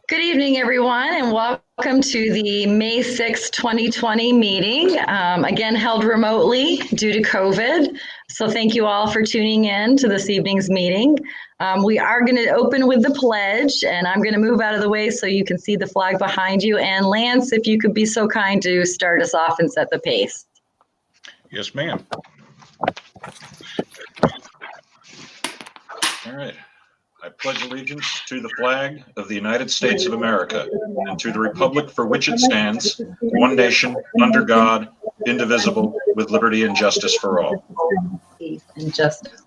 Good evening, everyone, and welcome to the May 6, 2020 meeting, again held remotely due to COVID. So thank you all for tuning in to this evening's meeting. We are going to open with the pledge, and I'm going to move out of the way so you can see the flag behind you. And Lance, if you could be so kind to start us off and set the pace. Yes, ma'am. All right. I pledge allegiance to the flag of the United States of America and to the republic for which it stands, one nation, under God, indivisible, with liberty and justice for all. Peace and justice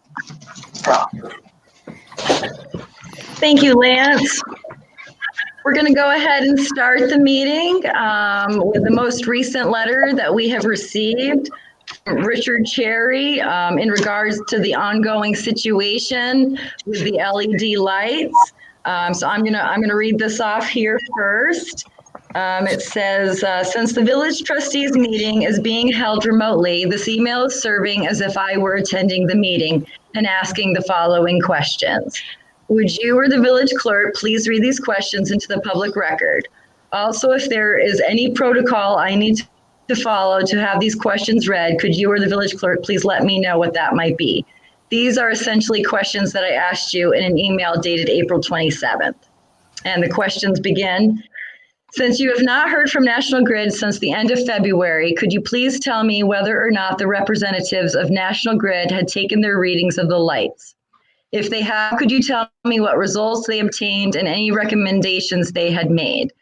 for all. Thank you, Lance. We're going to go ahead and start the meeting with the most recent letter that we have received from Richard Cherry in regards to the ongoing situation with the LED lights. So I'm gonna read this off here first. It says, since the village trustees meeting is being held remotely, this email is serving as if I were attending the meeting and asking the following questions. Would you or the village clerk please read these questions into the public record? Also, if there is any protocol I need to follow to have these questions read, could you or the village clerk please let me know what that might be? These are essentially questions that I asked you in an email dated April 27th. And the questions begin, since you have not heard from National Grid since the end of February, could you please tell me whether or not the representatives of National Grid had taken their readings of the lights? If they have, could you tell me what results they obtained and any recommendations they had made?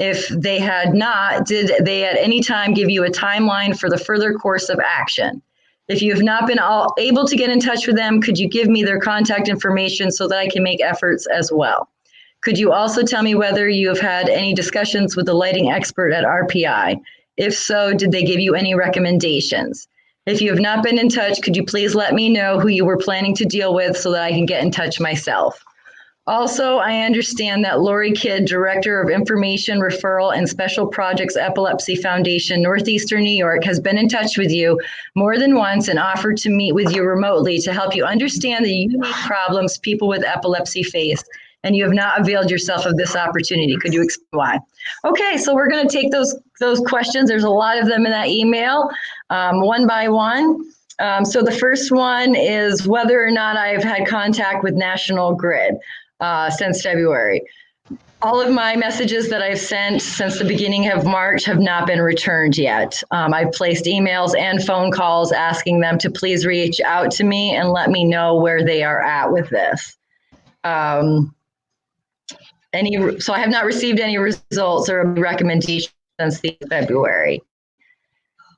If they had not, did they at any time give you a timeline for the further course of action? If you have not been able to get in touch with them, could you give me their contact information so that I can make efforts as well? Could you also tell me whether you have had any discussions with the lighting expert at RPI? If so, did they give you any recommendations? If you have not been in touch, could you please let me know who you were planning to deal with so that I can get in touch myself? Also, I understand that Lori Kidd, Director of Information, Referral, and Special Projects Epilepsy Foundation, Northeastern New York, has been in touch with you more than once and offered to meet with you remotely to help you understand the unique problems people with epilepsy face, and you have not availed yourself of this opportunity. Could you explain why? Okay, so we're going to take those questions. There's a lot of them in that email, one by one. So the first one is whether or not I've had contact with National Grid. Since February. All of my messages that I've sent since the beginning of March have not been returned yet. I've placed emails and phone calls asking them to please reach out to me and let me know where they are at with this. So I have not received any results or recommendations since the February.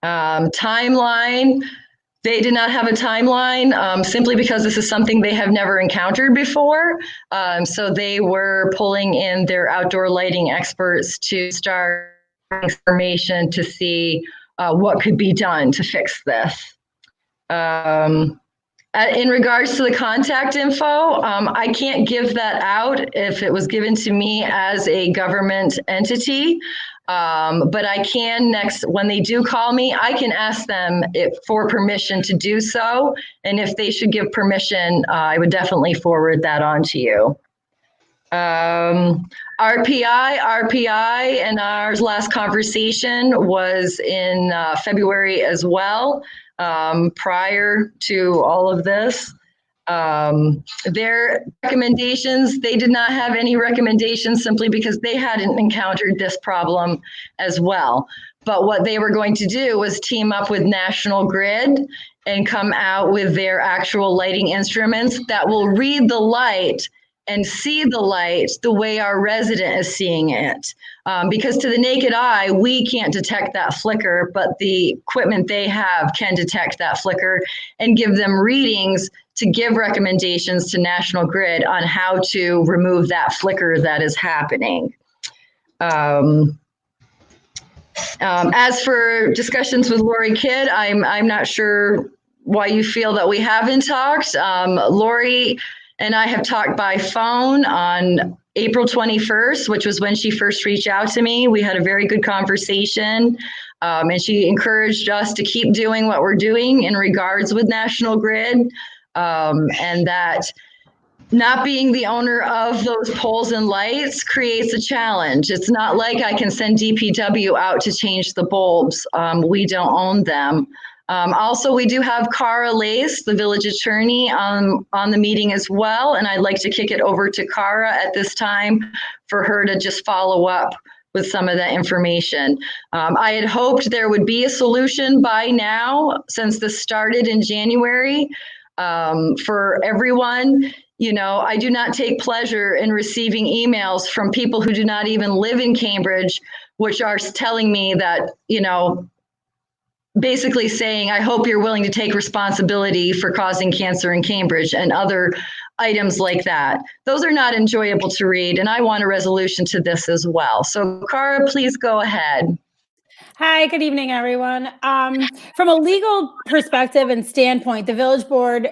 Timeline. They did not have a timeline simply because this is something they have never encountered before. So they were pulling in their outdoor lighting experts to start information to see what could be done to fix this. In regards to the contact info, I can't give that out if it was given to me as a government entity. But I can when they do call me, I can ask them for permission to do so. And if they should give permission, I would definitely forward that on to you. RPI, and our last conversation was in February as well, prior to all of this. Their recommendations, they did not have any recommendations simply because they hadn't encountered this problem as well. But what they were going to do was team up with National Grid and come out with their actual lighting instruments that will read the light and see the light the way our resident is seeing it. Because to the naked eye, we can't detect that flicker, but the equipment they have can detect that flicker and give them readings to give recommendations to National Grid on how to remove that flicker that is happening. As for discussions with Lori Kidd, I'm not sure why you feel that we haven't talked. Lori and I have talked by phone on April 21st, which was when she first reached out to me. We had a very good conversation, and she encouraged us to keep doing what we're doing in regards with National Grid, and that not being the owner of those poles and lights creates a challenge. It's not like I can send DPW out to change the bulbs. We don't own them. Also, we do have Cara Lace, the village attorney, on the meeting as well, and I'd like to kick it over to Cara at this time for her to just follow up with some of that information. I had hoped there would be a solution by now, since this started in January, for everyone. You know, I do not take pleasure in receiving emails from people who do not even live in Cambridge, which are telling me that, you know, basically saying, I hope you're willing to take responsibility for causing cancer in Cambridge and other items like that. Those are not enjoyable to read, and I want a resolution to this as well. So Cara, please go ahead. Hi, good evening, everyone. From a legal perspective and standpoint, the village board,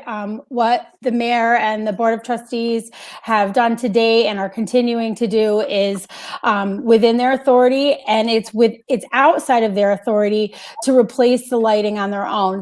what the mayor and the board of trustees have done today and are continuing to do is within their authority, and it's outside of their authority to replace the lighting on their own.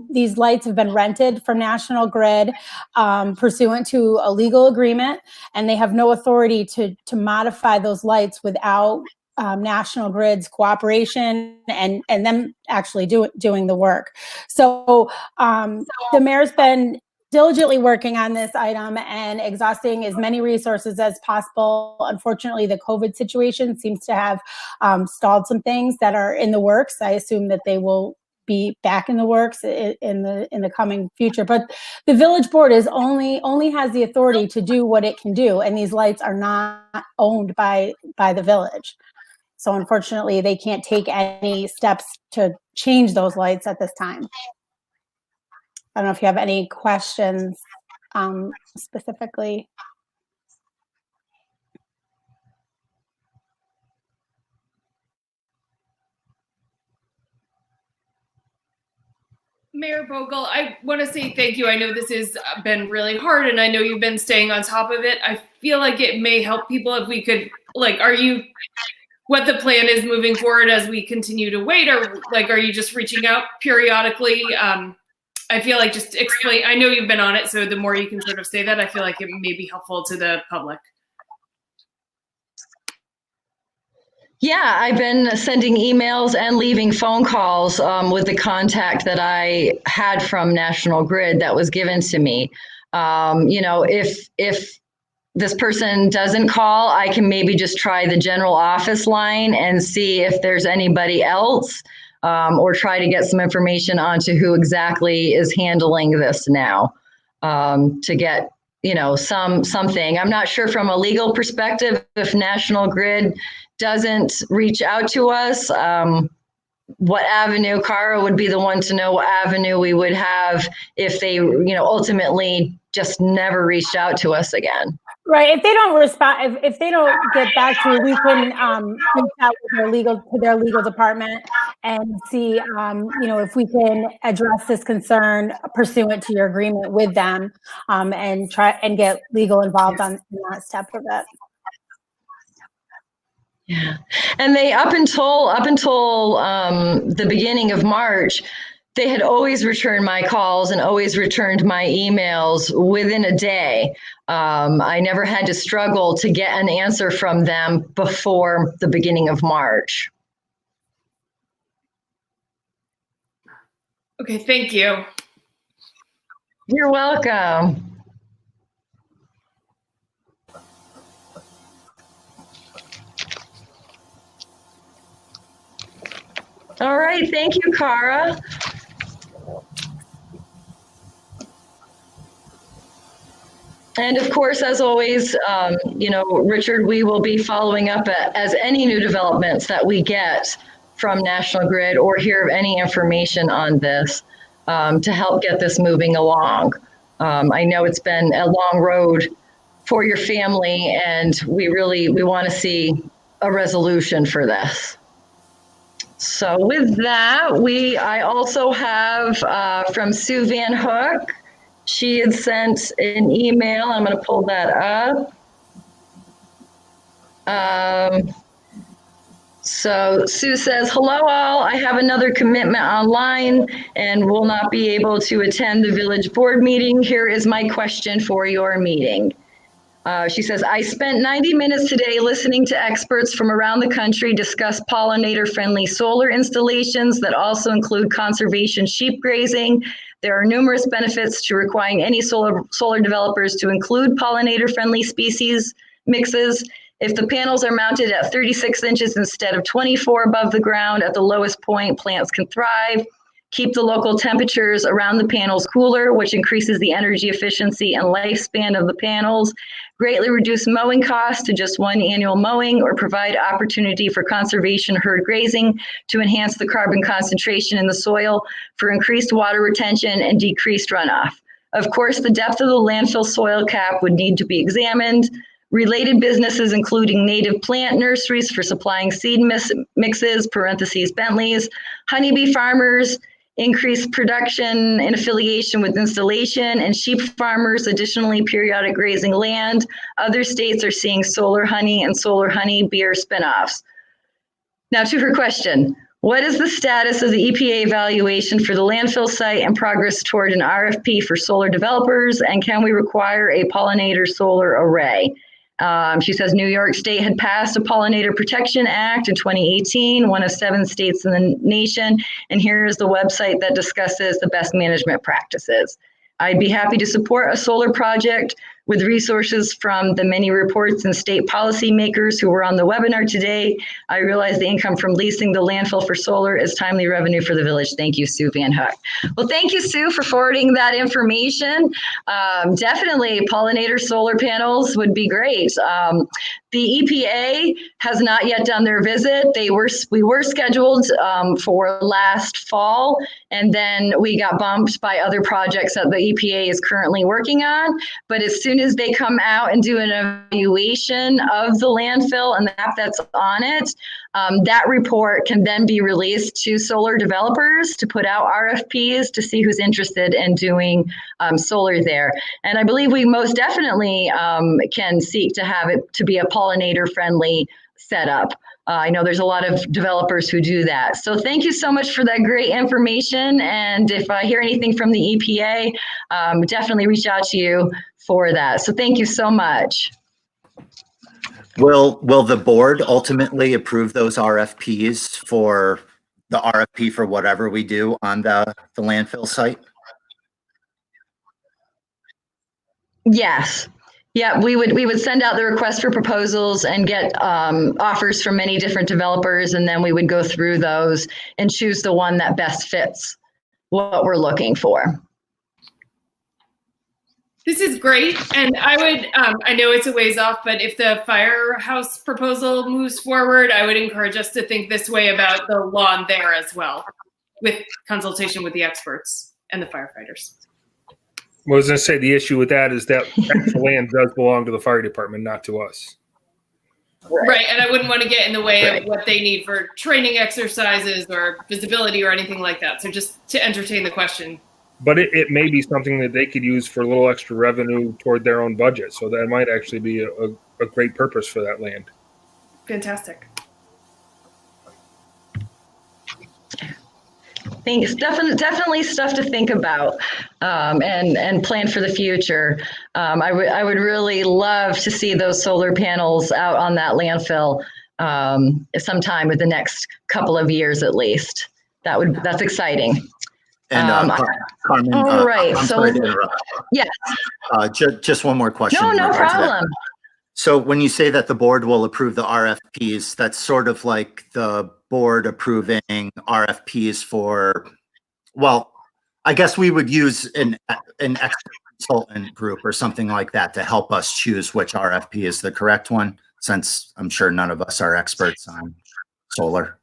These lights have been rented from National Grid pursuant to a legal agreement, and they have no authority to modify those lights without National Grid's cooperation and them actually doing the work. So the mayor's been diligently working on this item and exhausting as many resources as possible. Unfortunately, the COVID situation seems to have stalled some things that are in the works. I assume that they will be back in the works in the coming future. But the village board only has the authority to do what it can do, and these lights are not owned by the village. So unfortunately, they can't take any steps to change those lights at this time. I don't know if you have any questions specifically. Mayor Vogel, I want to say thank you. I know this has been really hard, and I know you've been staying on top of it. I feel like it may help people if we could, what the plan is moving forward as we continue to wait, or are you just reaching out periodically? I feel like just explain, I know you've been on it, so the more you can sort of say that, I feel like it may be helpful to the public. Yeah, I've been sending emails and leaving phone calls with the contact that I had from National Grid that was given to me. You know, if this person doesn't call, I can maybe just try the general office line and see if there's anybody else, or try to get some information onto who exactly is handling this now, to get, you know, something. I'm not sure from a legal perspective if National Grid doesn't reach out to us, what avenue. Cara would be the one to know what avenue we would have if they, you know, ultimately just never reached out to us again. Right. If they don't respond, if they don't get back to you, we can reach out to their legal department and see, you know, if we can address this concern pursuant to your agreement with them, and try and get legal involved in that step of it. Yeah, and they up until the beginning of March, they had always returned my calls and always returned my emails within a day. I never had to struggle to get an answer from them before the beginning of March. Okay, thank you. You're welcome. All right, thank you, Cara. And of course, as always, you know, Richard, we will be following up as any new developments that we get from National Grid or hear of any information on this, to help get this moving along. I know it's been a long road for your family, and we want to see a resolution for this. So with that, I also have from Sue Van Hook. She had sent an email. I'm going to pull that up. So Sue says, hello all, I have another commitment online and will not be able to attend the village board meeting. Here is my question for your meeting. She says, I spent 90 minutes today listening to experts from around the country discuss pollinator-friendly solar installations that also include conservation sheep grazing. There are numerous benefits to requiring any solar developers to include pollinator-friendly species mixes. If the panels are mounted at 36 inches instead of 24 above the ground at the lowest point, plants can thrive. Keep the local temperatures around the panels cooler, which increases the energy efficiency and lifespan of the panels. Greatly reduce mowing costs to just one annual mowing, or provide opportunity for conservation herd grazing to enhance the carbon concentration in the soil for increased water retention and decreased runoff. Of course, the depth of the landfill soil cap would need to be examined. Related businesses, including native plant nurseries for supplying seed mixes, parentheses, Bentleys, honeybee farmers, increased production in affiliation with installation, and sheep farmers, additionally periodic grazing land. Other states are seeing solar honey and solar honey beer spinoffs. Now to her question, what is the status of the EPA evaluation for the landfill site and progress toward an RFP for solar developers, and can we require a pollinator solar array? She says New York State had passed a Pollinator Protection Act in 2018, one of 7 states in the nation, and here is the website that discusses the best management practices. I'd be happy to support a solar project with resources from the many reports and state policymakers who were on the webinar today. I realize the income from leasing the landfill for solar is timely revenue for the village. Thank you, Sue Van Hook. Well, thank you, Sue, for forwarding that information. Definitely pollinator solar panels would be great. The EPA has not yet done their visit. We were scheduled for last fall, and then we got bumped by other projects that the EPA is currently working on. But as soon as they come out and do an evaluation of the landfill and the map that's on it, that report can then be released to solar developers to put out RFPs to see who's interested in doing solar there. And I believe we most definitely can seek to have it to be a pollinator-friendly setup. I know there's a lot of developers who do that. So thank you so much for that great information. And if I hear anything from the EPA, definitely reach out to you for that. So thank you so much. Will the board ultimately approve those RFPs for the RFP for whatever we do on the landfill site? Yes. Yeah, we would send out the request for proposals and get offers from many different developers, and then we would go through those and choose the one that best fits what we're looking for. This is great, and I would, I know it's a ways off, but if the Firehouse proposal moves forward, I would encourage us to think this way about the lawn there as well, with consultation with the experts and the firefighters. I was going to say the issue with that is that extra land does belong to the fire department, not to us. Right, and I wouldn't want to get in the way of what they need for training exercises or visibility or anything like that. So just to entertain the question. But it may be something that they could use for a little extra revenue toward their own budget. So that might actually be a great purpose for that land. Fantastic. Thanks. Definitely stuff to think about and plan for the future. I would really love to see those solar panels out on that landfill sometime in the next couple of years at least. That's exciting. And Carmen, all right. I'm So sorry to interrupt. yes. Just one more question. No problem. So when you say that the board will approve the RFPs, that's sort of like the board approving RFPs for, well, I guess we would use an extra consultant group or something like that to help us choose which RFP is the correct one, since I'm sure none of us are experts on solar.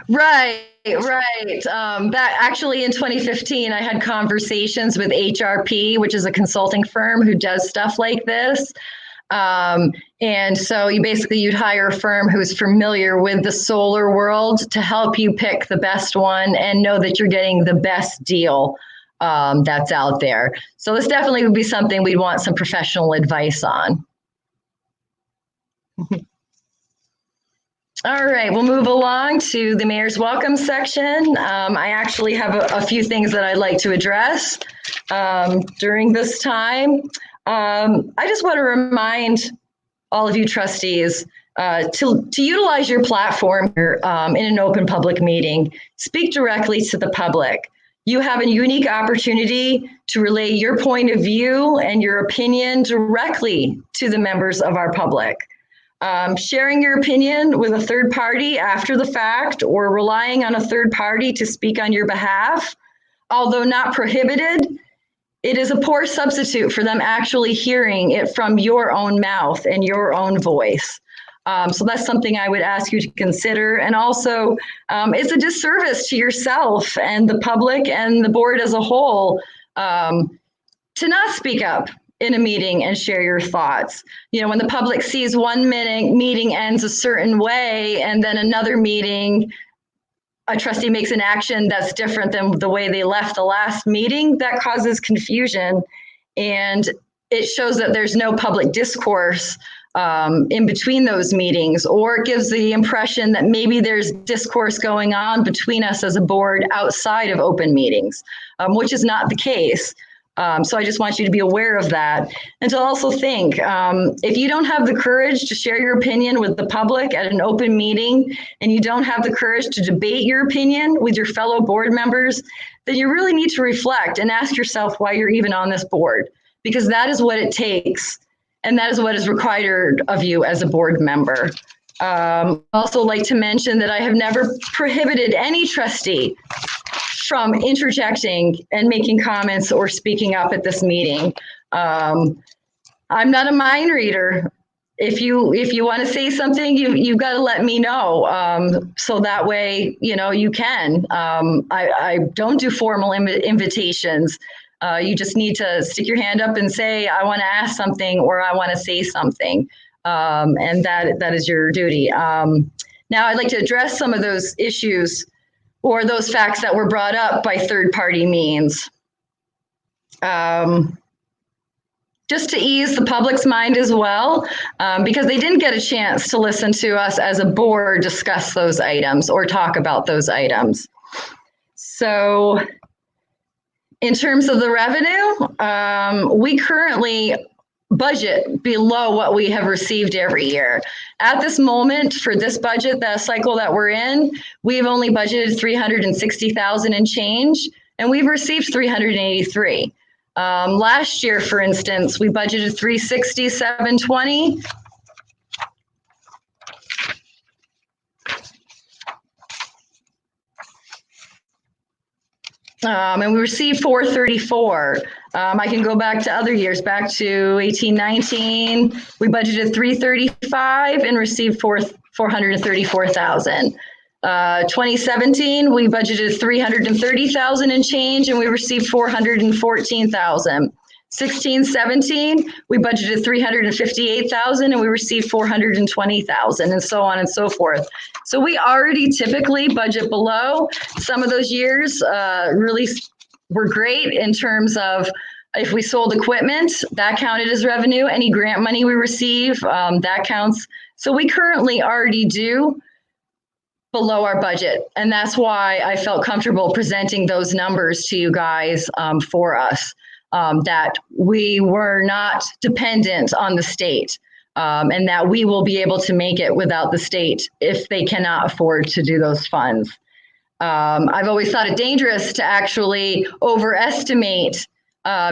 Right. That actually in 2015, I had conversations with HRP, which is a consulting firm who does stuff like this. And so you'd hire a firm who's familiar with the solar world to help you pick the best one and know that you're getting the best deal that's out there. So this definitely would be something we'd want some professional advice on. All right, we'll move along to the mayor's welcome section. I actually have a few things that I'd like to address during this time. I just want to remind all of you trustees to utilize your platform in an open public meeting. Speak directly to the public. You have a unique opportunity to relay your point of view and your opinion directly to the members of our public. Sharing your opinion with a third party after the fact or relying on a third party to speak on your behalf, although not prohibited, it is a poor substitute for them actually hearing it from your own mouth and your own voice. So that's something I would ask you to consider. And also, it's a disservice to yourself and the public and the board as a whole to not speak up in a meeting and share your thoughts. You know, when the public sees one meeting ends a certain way and then another meeting, a trustee makes an action that's different than the way they left the last meeting, that causes confusion. And it shows that there's no public discourse in between those meetings, or it gives the impression that maybe there's discourse going on between us as a board outside of open meetings, which is not the case. So I just want you to be aware of that and to also think, if you don't have the courage to share your opinion with the public at an open meeting, and you don't have the courage to debate your opinion with your fellow board members, then you really need to reflect and ask yourself why you're even on this board, because that is what it takes. And that is what is required of you as a board member. Also like to mention that I have never prohibited any trustee from interjecting and making comments or speaking up at this meeting. I'm not a mind reader. If you want to say something, you've got to let me know. So that way, you know, you can. I don't do formal invitations. You just need to stick your hand up and say, I want to ask something or I want to say something. And that is your duty. Now I'd like to address some of those issues or those facts that were brought up by third-party means. Just to ease the public's mind as well, because they didn't get a chance to listen to us as a board discuss those items or talk about those items. So in terms of the revenue, we currently budget below what we have received every year. At this moment, for this budget, the cycle that we're in, we've only budgeted 360,000 and change, and we've received 383. Last year, for instance, we budgeted 360, 720. And we received 434. I can go back to other years, back to 1819. We budgeted 335 and received 434,000. 2017, we budgeted 330,000 and change, and we received 414,000. 16-17, we budgeted 358,000 and we received 420,000, and so on and so forth. So we already typically budget below. Some of those years really were great in terms of if we sold equipment, that counted as revenue. Any grant money we receive, that counts. So we currently already do below our budget, and that's why I felt comfortable presenting those numbers to you guys for us. That we were not dependent on the state, and that we will be able to make it without the state if they cannot afford to do those funds. I've always thought it dangerous to actually overestimate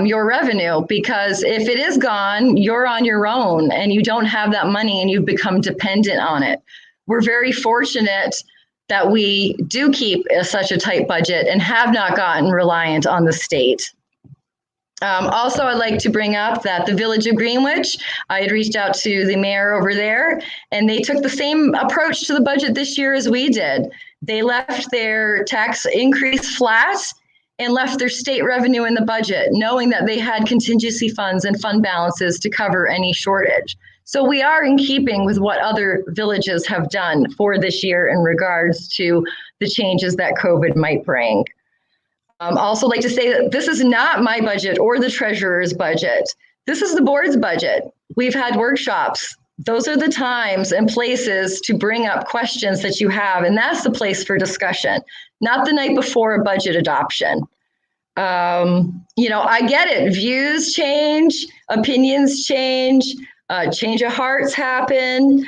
your revenue, because if it is gone, you're on your own and you don't have that money and you've become dependent on it. We're very fortunate that we do keep such a tight budget and have not gotten reliant on the state. Also, I'd like to bring up that the Village of Greenwich, I had reached out to the mayor over there, and they took the same approach to the budget this year as we did. They left their tax increase flat and left their state revenue in the budget, knowing that they had contingency funds and fund balances to cover any shortage. So we are in keeping with what other villages have done for this year in regards to the changes that COVID might bring. Also like to say that this is not my budget or the treasurer's budget. This is the board's budget. We've had workshops. Those are the times and places to bring up questions that you have, and that's the place for discussion, not the night before a budget adoption. I get it. Views change, opinions change, change of hearts happen.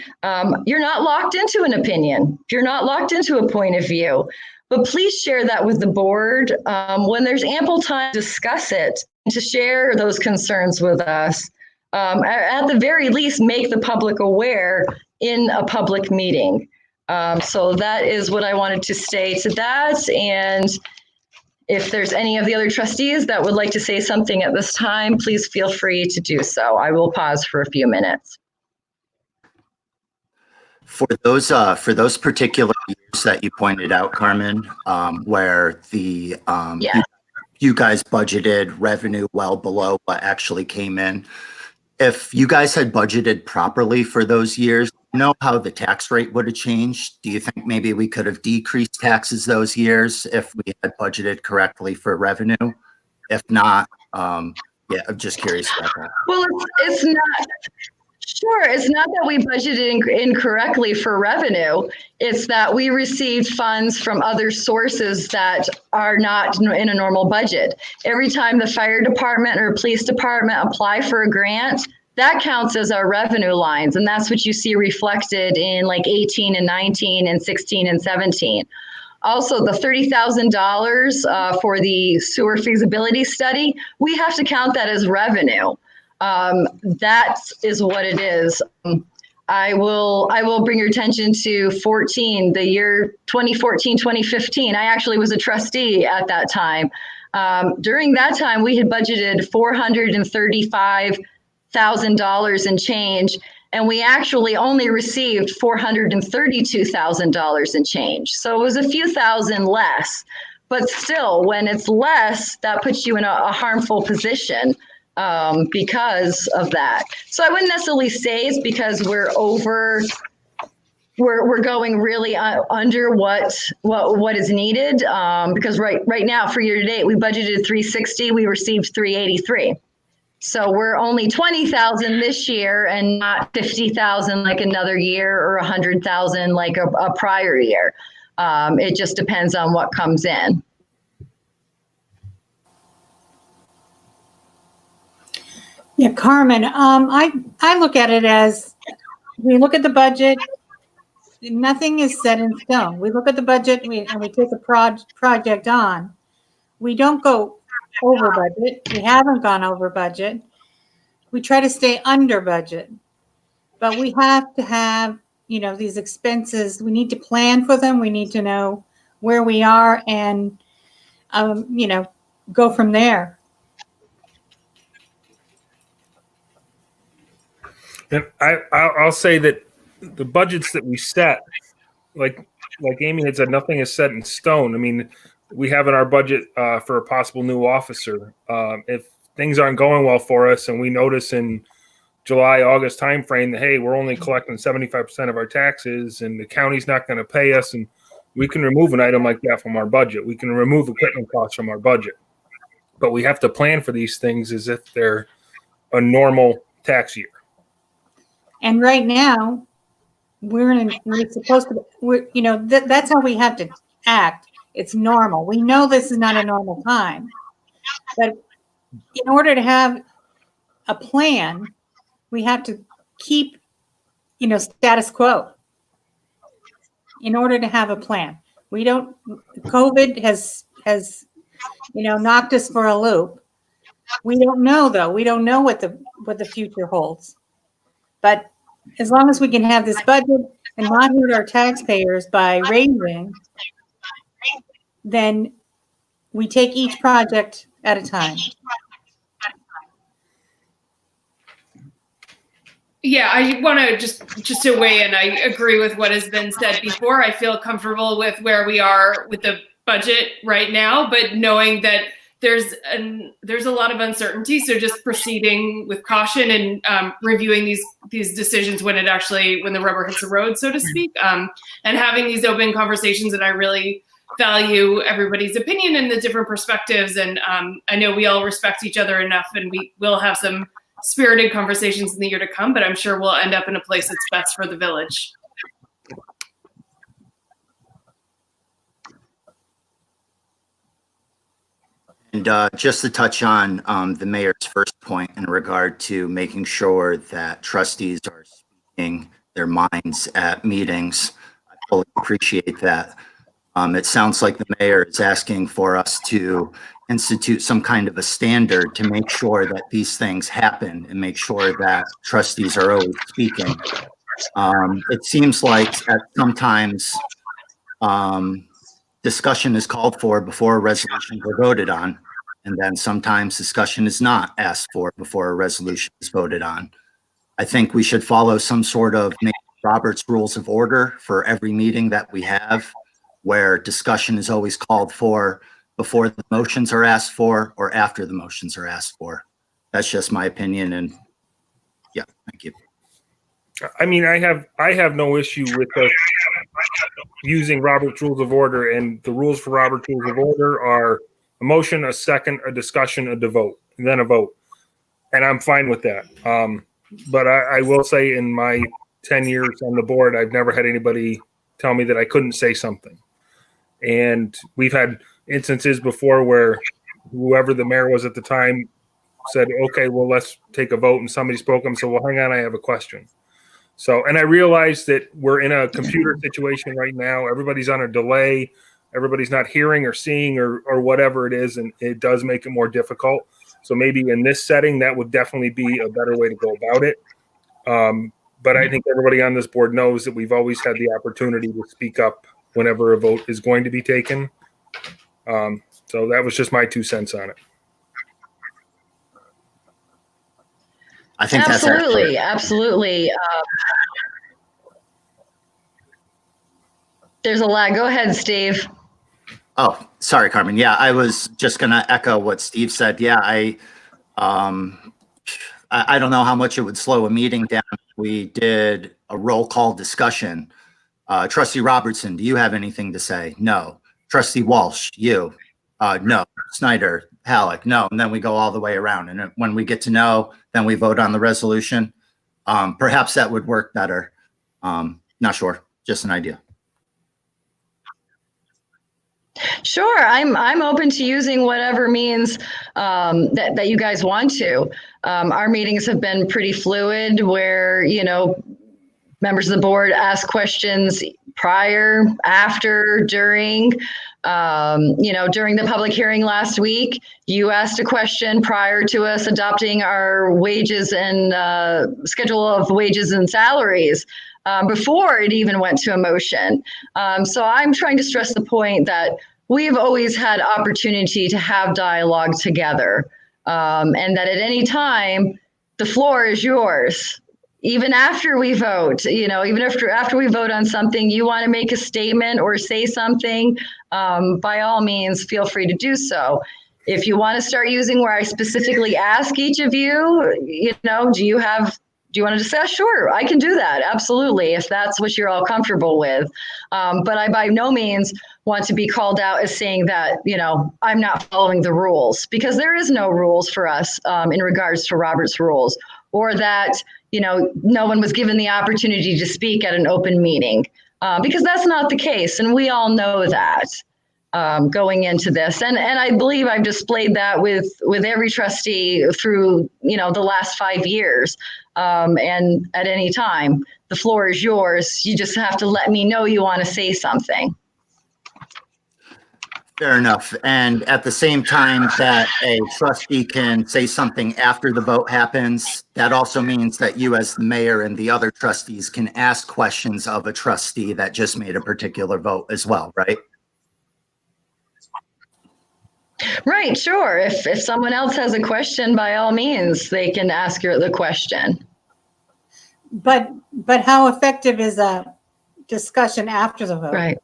You're not locked into an opinion. You're not locked into a point of view. But please share that with the board when there's ample time to discuss it, to share those concerns with us. At the very least, make the public aware in a public meeting. So that is what I wanted to say to that. And if there's any of the other trustees that would like to say something at this time, please feel free to do so. I will pause for a few minutes. For those particular years that you pointed out, Carmen, where the Yeah. you guys budgeted revenue well below what actually came in. If you guys had budgeted properly for those years, you know how the tax rate would have changed? Do you think maybe we could have decreased taxes those years if we had budgeted correctly for revenue? If not, yeah, I'm just curious about that. Well, it's not. Sure, it's not that we budgeted incorrectly for revenue. It's that we received funds from other sources that are not in a normal budget. Every time the fire department or police department apply for a grant, that counts as our revenue lines. And that's what you see reflected in like 18 and 19 and 16 and 17. Also, the $30,000 for the sewer feasibility study, we have to count that as revenue. That is what it is. I will bring your attention to 14, the year 2014, 2015. I actually was a trustee at that time. During that time, we had budgeted $435,000 in change, and we actually only received $432,000 in change. So it was a few thousand less, but still, when it's less, that puts you in a harmful position. Because of that. So I wouldn't necessarily say it's because we're going really under what is needed. Because right now for year to date, we budgeted 360, we received 383. So we're only 20,000 this year and not 50,000 like another year or 100,000 like a prior year. It just depends on what comes in. Yeah, Carmen, I look at it as we look at the budget, nothing is set in stone. We look at the budget and we take a project on. We don't go over budget. We haven't gone over budget. We try to stay under budget. But we have to have, these expenses. We need to plan for them. We need to know where we are and, go from there. And I'll say that the budgets that we set, like Amy had said, nothing is set in stone. I mean, we have in our budget for a possible new officer. If things aren't going well for us and we notice in July, August timeframe that, hey, we're only collecting 75% of our taxes and the county's not going to pay us, and we can remove an item like that from our budget. We can remove equipment costs from our budget. But we have to plan for these things as if they're a normal tax year. And right now, that's how we have to act. It's normal. We know this is not a normal time. But in order to have a plan, we have to keep, status quo. In order to have a plan. COVID has knocked us for a loop. We don't know, though. We don't know what the future holds. But as long as we can have this budget and not hurt our taxpayers by raising, then we take each project at a time. Yeah, I want to just to weigh in. I agree with what has been said before. I feel comfortable with where we are with the budget right now, but knowing that there's a lot of uncertainty. So just proceeding with caution and reviewing these decisions when the rubber hits the road, so to speak, and having these open conversations. And I really value everybody's opinion and the different perspectives. And I know we all respect each other enough, and we will have some spirited conversations in the year to come, but I'm sure we'll end up in a place that's best for the village. Just to touch on the mayor's first point in regard to making sure that trustees are speaking their minds at meetings, I fully appreciate that. It sounds like the mayor is asking for us to institute some kind of a standard to make sure that these things happen and make sure that trustees are always speaking. It seems like at sometimes discussion is called for before resolutions are voted on, and then sometimes discussion is not asked for before a resolution is voted on. I think we should follow some sort of Robert's Rules of Order for every meeting that we have, where discussion is always called for before the motions are asked for or after the motions are asked for. That's just my opinion, and yeah, thank you. I mean, I have no issue with us using Robert's Rules of Order, and the rules for Robert's Rules of Order are a motion, a second, a discussion, a vote, and then a vote. And I'm fine with that. But I will say in my 10 years on the board, I've never had anybody tell me that I couldn't say something. And we've had instances before where whoever the mayor was at the time said, okay, well, let's take a vote. And somebody spoke up and said, well, hang on, I have a question. So, and I realize that we're in a computer situation right now. Everybody's on a delay. Everybody's not hearing or seeing or whatever it is. And it does make it more difficult. So maybe in this setting, that would definitely be a better way to go about it. But I think everybody on this board knows that we've always had the opportunity to speak up whenever a vote is going to be taken. So that was just my 2 cents on it. I think Absolutely, absolutely. There's a lag. Go ahead, Steve. Oh, sorry, Carmen. Yeah, I was just going to echo what Steve said. Yeah, I don't know how much it would slow a meeting down if we did a roll call discussion. Trustee Robertson, do you have anything to say? No. Trustee Walsh, you? No. Snyder, Halleck, no. And then we go all the way around. And when we get to no, then we vote on the resolution. Perhaps that would work better. Not sure. Just an idea. Sure, I'm open to using whatever means that you guys want to. Our meetings have been pretty fluid where, members of the board ask questions prior, after, during. During the public hearing last week, you asked a question prior to us adopting our wages and schedule of wages and salaries before it even went to a motion. So I'm trying to stress the point that we've always had opportunity to have dialogue together, and that at any time, the floor is yours. Even after we vote, even after we vote on something, you want to make a statement or say something, by all means, feel free to do so. If you want to start using where I specifically ask each of you, do you want to discuss? Sure, I can do that. Absolutely. If that's what you're all comfortable with. But I by no means want to be called out as saying that, I'm not following the rules, because there is no rules for us in regards to Robert's rules, or that, no one was given the opportunity to speak at an open meeting, because that's not the case. And we all know that going into this. And I believe I've displayed that with every trustee through, the last 5 years. And at any time, the floor is yours. You just have to let me know you want to say something. Fair enough. And at the same time that a trustee can say something after the vote happens, that also means that you as the mayor and the other trustees can ask questions of a trustee that just made a particular vote as well, right? Right, sure. If someone else has a question, by all means, they can ask the question. But how effective is a discussion after the vote? Right.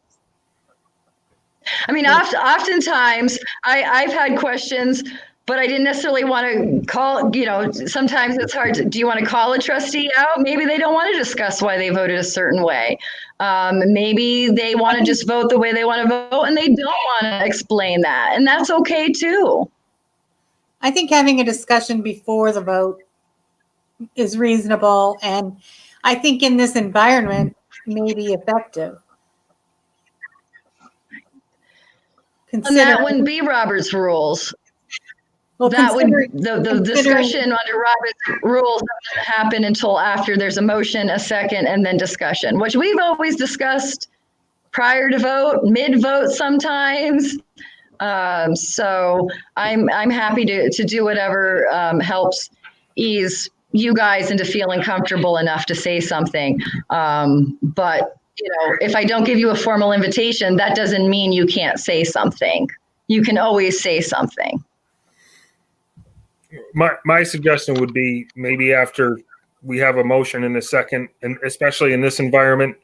I mean, oftentimes I've had questions, but I didn't necessarily want to call, sometimes it's hard do you want to call a trustee out? Maybe they don't want to discuss why they voted a certain way. Maybe they want to just vote the way they want to vote and they don't want to explain that. And that's okay too. I think having a discussion before the vote is reasonable. And I think in this environment may be effective. And that wouldn't be Robert's rules. Well, That would, considering- the considering- discussion under Robert's rules doesn't happen until after there's a motion, a second, and then discussion, which we've always discussed prior to vote, mid-vote sometimes. So I'm happy to do whatever helps ease you guys into feeling comfortable enough to say something. But if I don't give you a formal invitation, that doesn't mean you can't say something. You can always say something. My suggestion would be maybe after we have a motion in a second, and especially in this environment,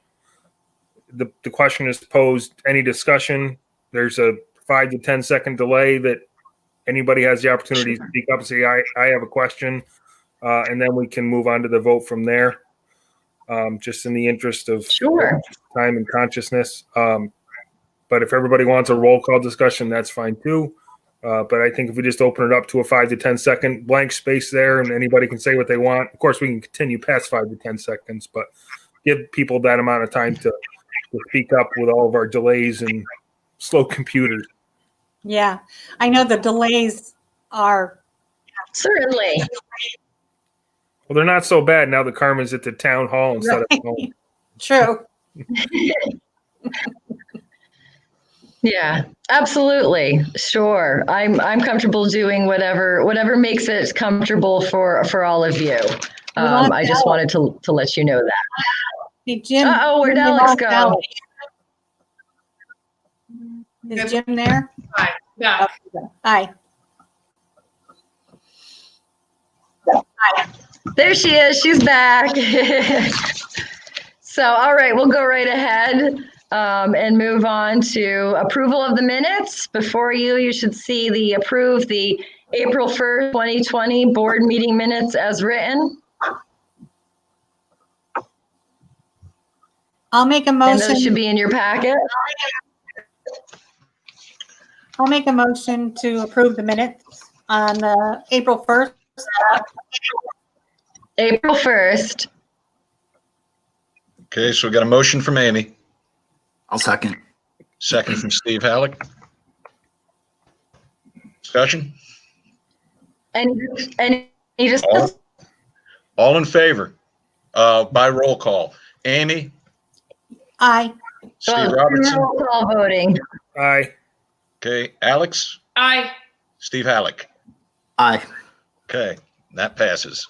the question is posed, any discussion, there's a 5 to 10 second delay that anybody has the opportunity to speak up and say, I have a question, and then we can move on to the vote from there, just in the interest of Sure. time and consciousness. But if everybody wants a roll call discussion, that's fine too. But I think if we just open it up to a 5 to 10 second blank space there and anybody can say what they want, of course we can continue past 5 to 10 seconds, but give people that amount of time to speak up with all of our delays and slow computers. Yeah, I know the delays are, Certainly. Well, they're not so bad now that Carmen's at the town hall instead of home. true. Yeah, absolutely. Sure. I'm comfortable doing whatever makes it comfortable for all of you. I just wanted to let you know that. Hey, Jim. Uh-oh, where'd Jim Alex lost go? Alex. Is Jim there? Hi. Yeah. Hi. There she is. She's back. So, all right, we'll go right ahead and move on to approval of the minutes. Before you should see the April 1st, 2020 board meeting minutes as written. I'll make a And those should motion. be in your packet. I'll make a motion to approve the minutes on April 1st. April 1st. Okay, so we got a motion from Amy, I'll second. second from Steve Halleck. Discussion? Any just All in favor, by roll call. Amy, Aye. Steve Robertson, roll call voting. Aye. okay, Alex, Aye. Steve Halleck. Aye. Okay, that passes.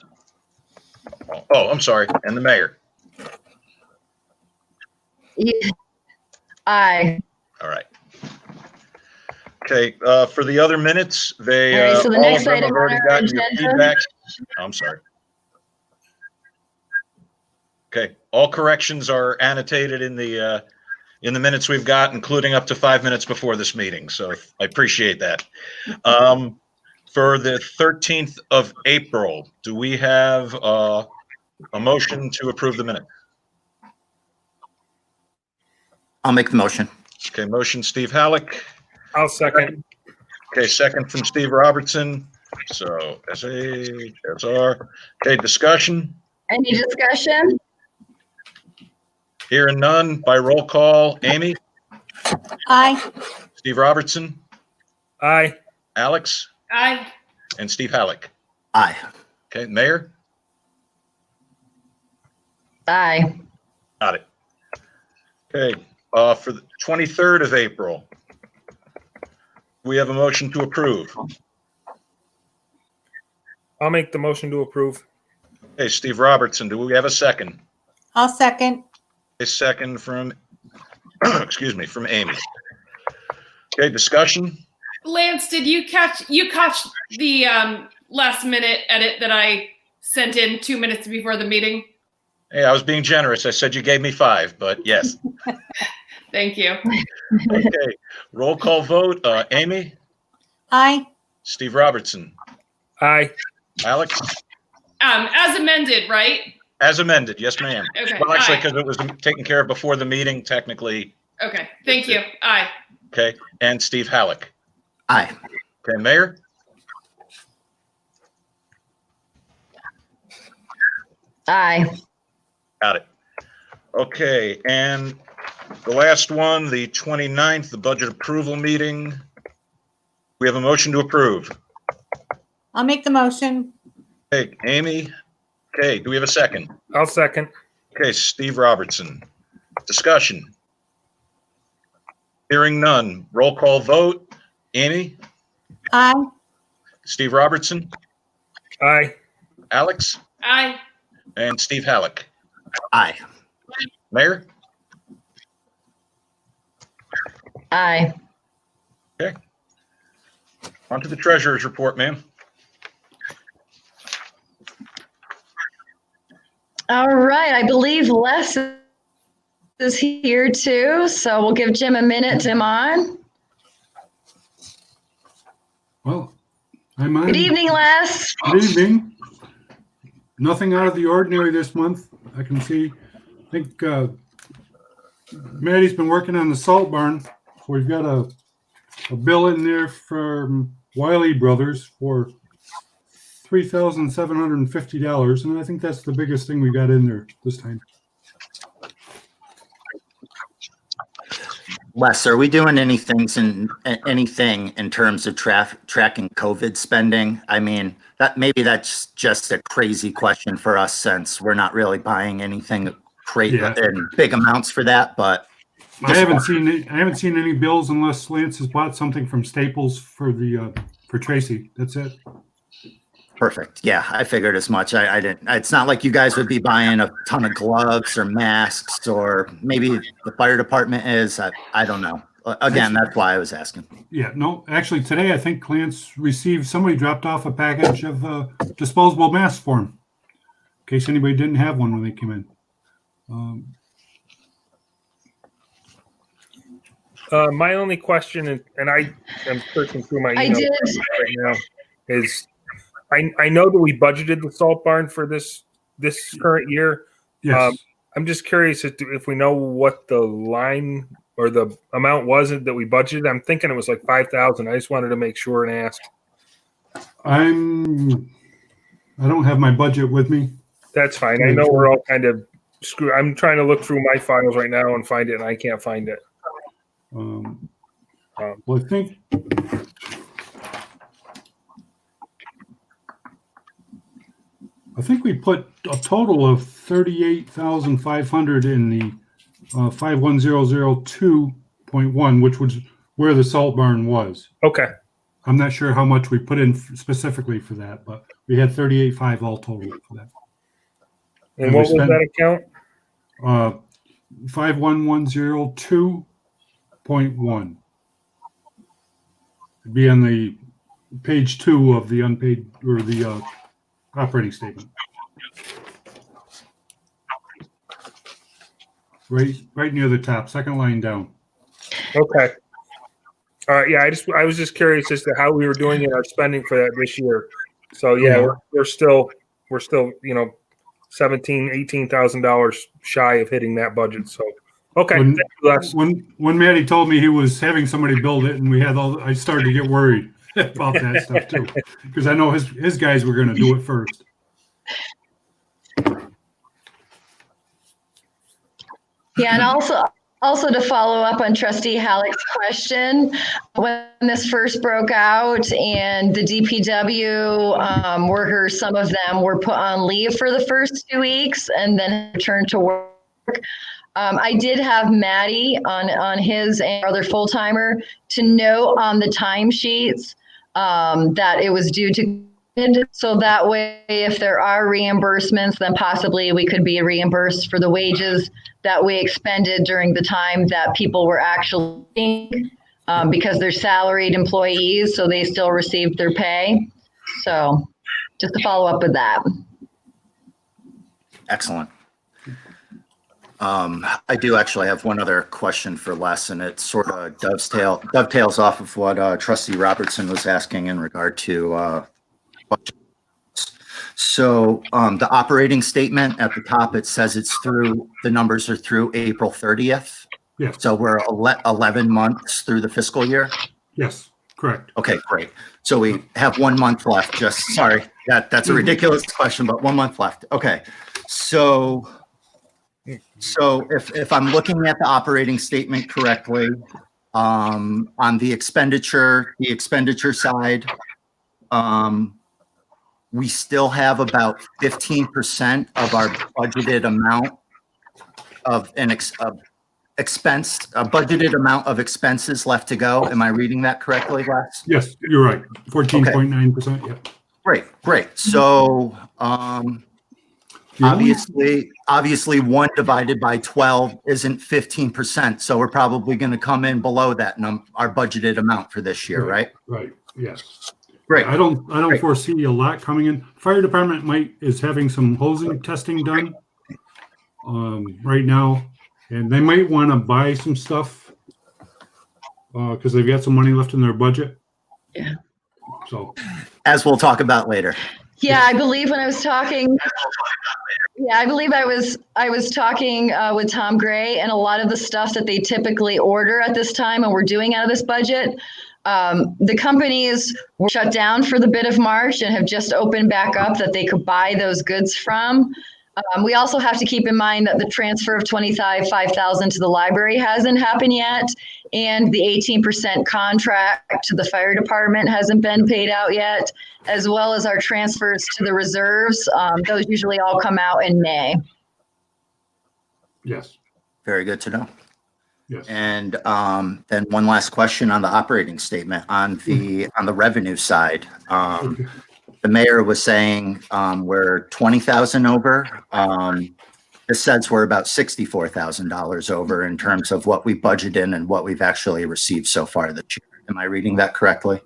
Oh, I'm sorry, and the mayor. Aye. All right. Okay, for the other minutes, they, All right, so the all next of them have item on already our gotten your agenda- feedback. I'm sorry. Okay, all corrections are annotated in the minutes we've got, including up to 5 minutes before this meeting, so I appreciate that. For the 13th of April, do we have a motion to approve the minute? I'll make the motion. Okay, motion Steve Halleck. I'll second. Okay, second from Steve Robertson. So SA, SR. Okay, discussion. Any discussion? Hearing none, by roll call. Amy, Aye. Steve Robertson, Aye. Alex, Aye. and Steve Halleck. Aye. Okay, Mayor? Aye. Got it. Okay, for the 23rd of April, we have a motion to approve. I'll make the motion to approve. Okay, Steve Robertson, do we have a second? I'll second. A second from, excuse me, from Amy. Okay, discussion? Lance, did you catch the last minute edit that I sent in 2 minutes before the meeting? Hey, I was being generous. I said you gave me 5, but yes. Thank you. Okay, roll call vote. Amy, Aye. Steve Robertson, Aye. Alex, As amended, right? as amended. Yes, ma'am. Okay. Well, actually, Aye. because it was taken care of before the meeting, technically. Okay. Thank you. Aye. Okay, and Steve Halleck. Aye. Okay, Mayor? Aye. Got it. Okay, and the last one, the 29th, the budget approval meeting. We have a motion to approve. I'll make the motion. Okay, Amy. Okay, do we have a second? I'll second. Okay, Steve Robertson. Discussion. Hearing none. Roll call vote. Amy, Aye. Steve Robertson, Aye. Alex, Aye. and Steve Halleck. Aye. Mayor? Aye. Okay. On to the treasurer's report, ma'am. All right, I believe Les is here too, so we'll give Jim a minute to come on. Well, I'm on. Good evening, Les. Good evening. Nothing out of the ordinary this month. I can see, I think Maddie's been working on the salt barn. We've got a bill in there from Wiley Brothers for $3,750, and I think that's the biggest thing we got in there this time. Les, are we doing anything in terms of tracking COVID spending? I mean, that's just a crazy question for us since we're not really buying anything crazy in big amounts for that. But I haven't seen any bills unless Lance has bought something from Staples for Tracy. That's it. Perfect. Yeah, I figured as much. I didn't. It's not like you guys would be buying a ton of gloves or masks, or maybe the fire department is. I don't know. Again, that's why I was asking. Yeah, no, actually today I think Lance received, somebody dropped off a package of disposable masks for him, in case anybody didn't have one when they came in. My only question, and I am searching through my email right now, is I know that we budgeted the salt barn for this current year. Yes. I'm just curious if we know what the line or the amount was that we budgeted. I'm thinking it was like 5,000. I just wanted to make sure and ask. I don't have my budget with me. That's fine. I know we're all kind of screwed. I'm trying to look through my files right now and find it, and I can't find it. Well, I think we put a total of 38,500 in the 51002.1, which was where the salt barn was. Okay. I'm not sure how much we put in specifically for that, but we had 38.5 all total for that. And what was that account? 51102.1. It'd be on the page 2 of the unpaid or the operating statement. Right near the top, second line down. Okay. All right. Yeah, I was just curious as to how we were doing in our spending for that this year. So yeah, we're still $17,000, $18,000 shy of hitting that budget. So okay. When Maddie told me he was having somebody build it, and we had I started to get worried about that stuff too, because I know his guys were going to do it first. Yeah, and also to follow up on Trustee Halleck's question, when this first broke out and the DPW workers, some of them were put on leave for the first 2 weeks and then returned to work. I did have Maddie on his and other full-timer to note on the timesheets that it was due to, so that way if there are reimbursements, then possibly we could be reimbursed for the wages that we expended during the time that people were actually because they're salaried employees, so they still received their pay. So just to follow up with that. Excellent. I do actually have one other question for Les, and it sort of dovetails off of what Trustee Robertson was asking in regard to budget. So the operating statement at the top, it says the numbers are through April 30th. Yes. So we're 11 months through the fiscal year? Yes, correct. Okay, great. So we have 1 month left. Sorry, that's a ridiculous question, but 1 month left. Okay. So if I'm looking at the operating statement correctly, on the expenditure side, we still have about 15% of our budgeted amount of an expense, a budgeted amount of expenses left to go. Am I reading that correctly, Les? Yes, you're right. 14.9%. Yeah. Great. So, obviously 1 divided by 12 isn't 15%. So we're probably going to come in below that our budgeted amount for this year, right? Right. Yes. Great. I don't Great. foresee a lot coming in. Fire department is having some hosing testing done right now, and they might want to buy some stuff because they've got some money left in their budget. Yeah. So, as we'll talk about later. Yeah, I believe when I was talking. Yeah, I believe I was talking with Tom Gray, and a lot of the stuff that they typically order at this time, and we're doing out of this budget. The companies were shut down for the bit of March and have just opened back up that they could buy those goods from. We also have to keep in mind that the transfer of $25,500 to the library hasn't happened yet, and the 18% contract to the fire department hasn't been paid out yet, as well as our transfers to the reserves. Those usually all come out in May. yes. Very good to know. Yes. And then one last question on the operating statement on the revenue side. The mayor was saying we're 20,000 over. This says we're about $64,000 over in terms of what we budgeted in and what we've actually received so far this year. Am I reading that correctly?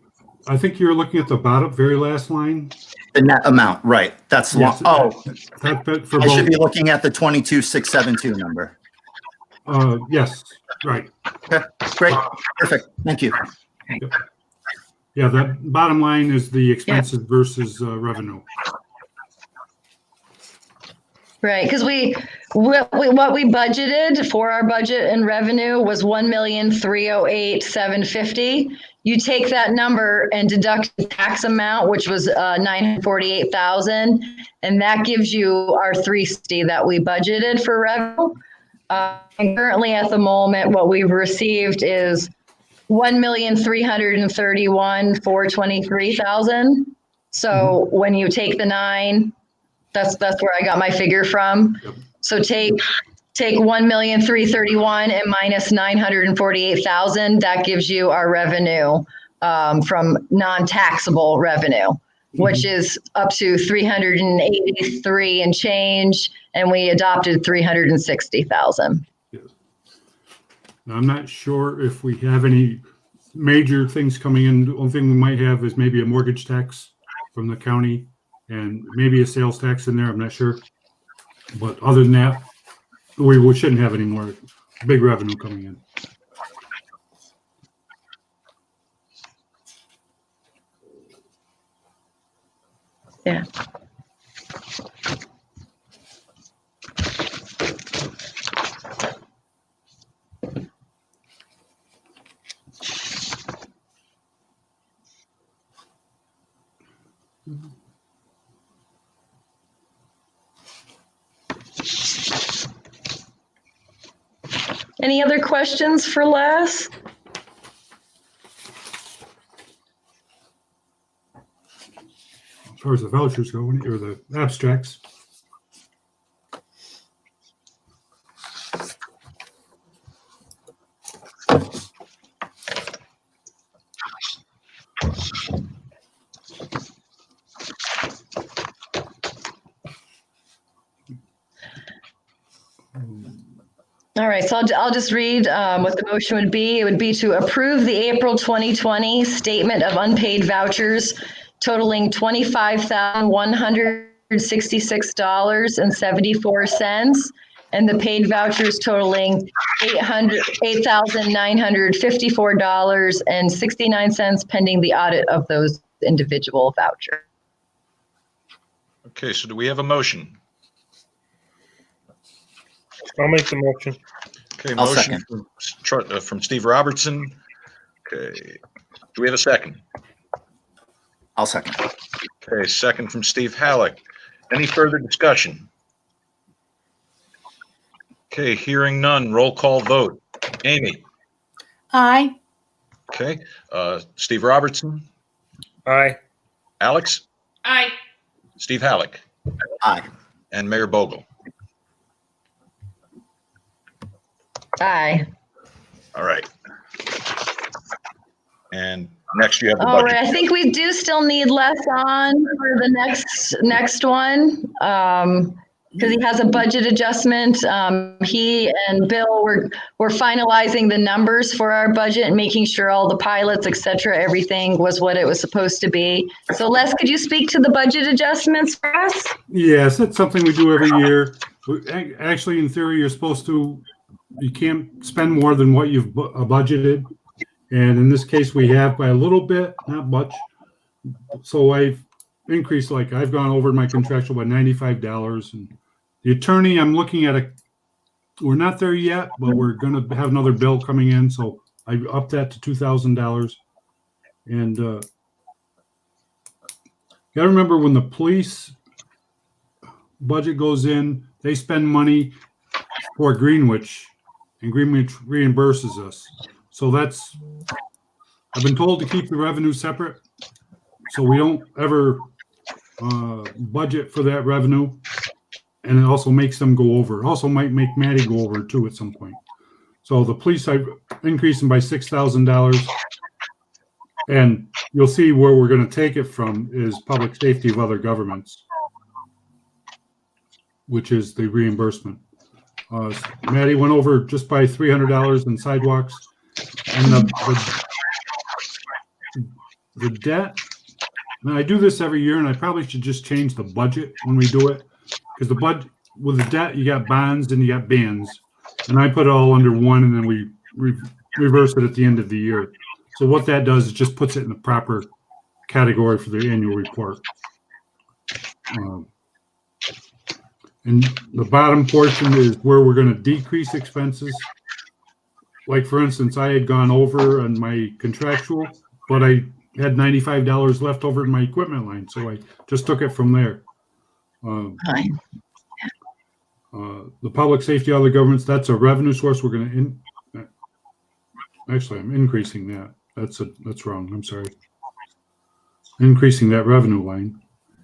I think you're looking at the very last line. The net amount, right? That's Yes. I should be both. looking at the 22,672 number. Yes, right. Okay, great, perfect. Thank you. Yeah, that bottom line is the expenses versus revenue. Right, because what we budgeted for our budget and revenue was $1,308,750. You take that number and deduct the tax amount, which was $948,000, and that gives you our $360 that we budgeted for revenue. And currently, at the moment, what we've received is $1,331,423,000. So when you take the 9, that's where I got my figure from. Yep. So take 1,331,000 and minus 948,000. That gives you our revenue from non-taxable revenue, which is up to 383 and change, and we adopted 360,000. Yes. Now, I'm not sure if we have any major things coming in. The only thing we might have is maybe a mortgage tax from the county and maybe a sales tax in there. I'm not sure. But other than that, we shouldn't have any more big revenue coming in. Yeah. Any other questions for Les? As far as the vouchers go, or the abstracts. All right, so I'll just read what the motion would be. It would be to approve the April 2020 statement of unpaid vouchers totaling $25,166.74, and the paid vouchers totaling $8,954.69 pending the audit of those individual vouchers. Okay, so do we have a motion? I'll make the motion. Okay, I'll motion second. from Steve Robertson. Okay, do we have a second? I'll second. Okay, second from Steve Halleck. Any further discussion? Okay, hearing none, roll call vote. Amy? Aye. Okay, Steve Robertson? Aye. Alex? Aye. Steve Halleck, Aye. and Mayor Bogle. Aye. All right. And next you have the All right, budget. I think we do still need Les on for the next one. Because he has a budget adjustment. He and Bill were finalizing the numbers for our budget and making sure all the pilots, et cetera, everything was what it was supposed to be. So Les, could you speak to the budget adjustments for us? Yes, it's something we do every year. Actually, in theory, you can't spend more than what you've budgeted. And in this case, we have by a little bit, not much. So I've increased, like I've gone over my contractual by $95. And the attorney, I'm looking at we're not there yet, but we're going to have another bill coming in. So I upped that to $2,000. And got to remember, when the police budget goes in, they spend money for Greenwich, and Greenwich reimburses us. So I've been told to keep the revenue separate, so we don't ever budget for that revenue. And it also makes them go over. It also might make Maddie go over too at some point. So the police, I've increased them by $6,000. And you'll see where we're going to take it from is public safety of other governments, which is the reimbursement. Maddie went over just by $300 in sidewalks. And the debt, and I do this every year, and I probably should just change the budget when we do it. Because the budget, with the debt, you got bonds and you got bans. And I put it all under one, and then we reverse it at the end of the year. So what that does is just puts it in the proper category for the annual report. And the bottom portion is where we're going to decrease expenses. Like, for instance, I had gone over on my contractual, but I had $95 left over in my equipment line. So I just took it from there. The public safety, other governments, that's a revenue source. We're going to actually, I'm increasing that. That's wrong. I'm sorry. Increasing that revenue line.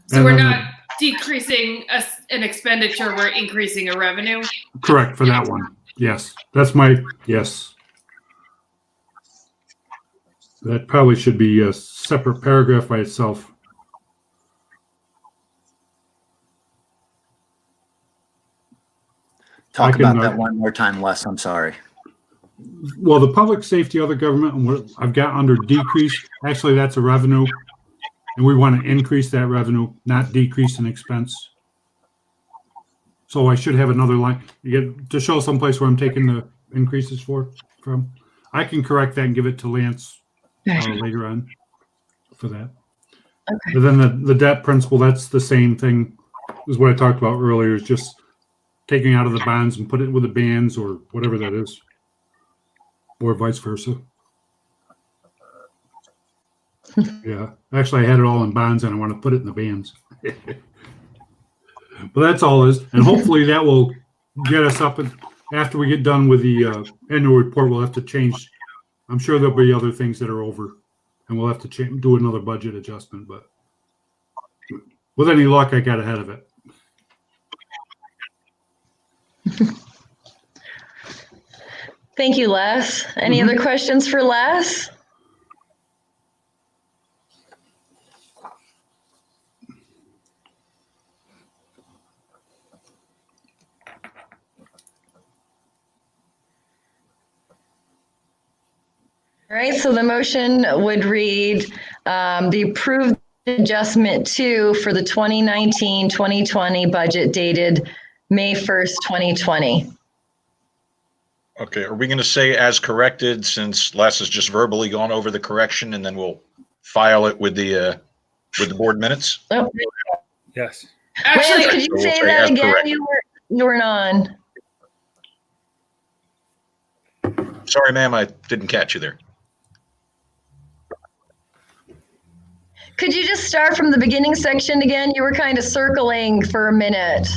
So And we're then not decreasing an expenditure, we're increasing a revenue? Correct for that one. Yes. Yes. That probably should be a separate paragraph by itself. Talk I can, about that one more time, Les. I'm sorry. Well, the public safety, other government, and what I've got under decrease, actually that's a revenue. And we want to increase that revenue, not decrease in expense. So I should have another line to show someplace where I'm taking the increases from. I can correct that and give it to Lance later on for that. Okay. But then the debt principal, that's the same thing as what I talked about earlier, is just taking out of the bonds and put it with the bands or whatever that is, or vice versa. Yeah, actually, I had it all in bonds, and I want to put it in the bands. But that's all it is, and hopefully that will get us up. And after we get done with the annual report, we'll have to change. I'm sure there'll be other things that are over, and we'll have to do another budget adjustment. But with any luck, I got ahead of it. Thank you, Les. Any other questions for Les? All right, so the motion would read the approved adjustment 2 for the 2019-2020 budget dated May 1st, 2020. Okay, are we going to say as corrected, since Les has just verbally gone over the correction, and then we'll file it with the board minutes? Oh. Yes. Actually, Lance, could you say that again? You weren't on. Sorry, ma'am, I didn't catch you there. Could you just start from the beginning section again? You were kind of circling for a minute.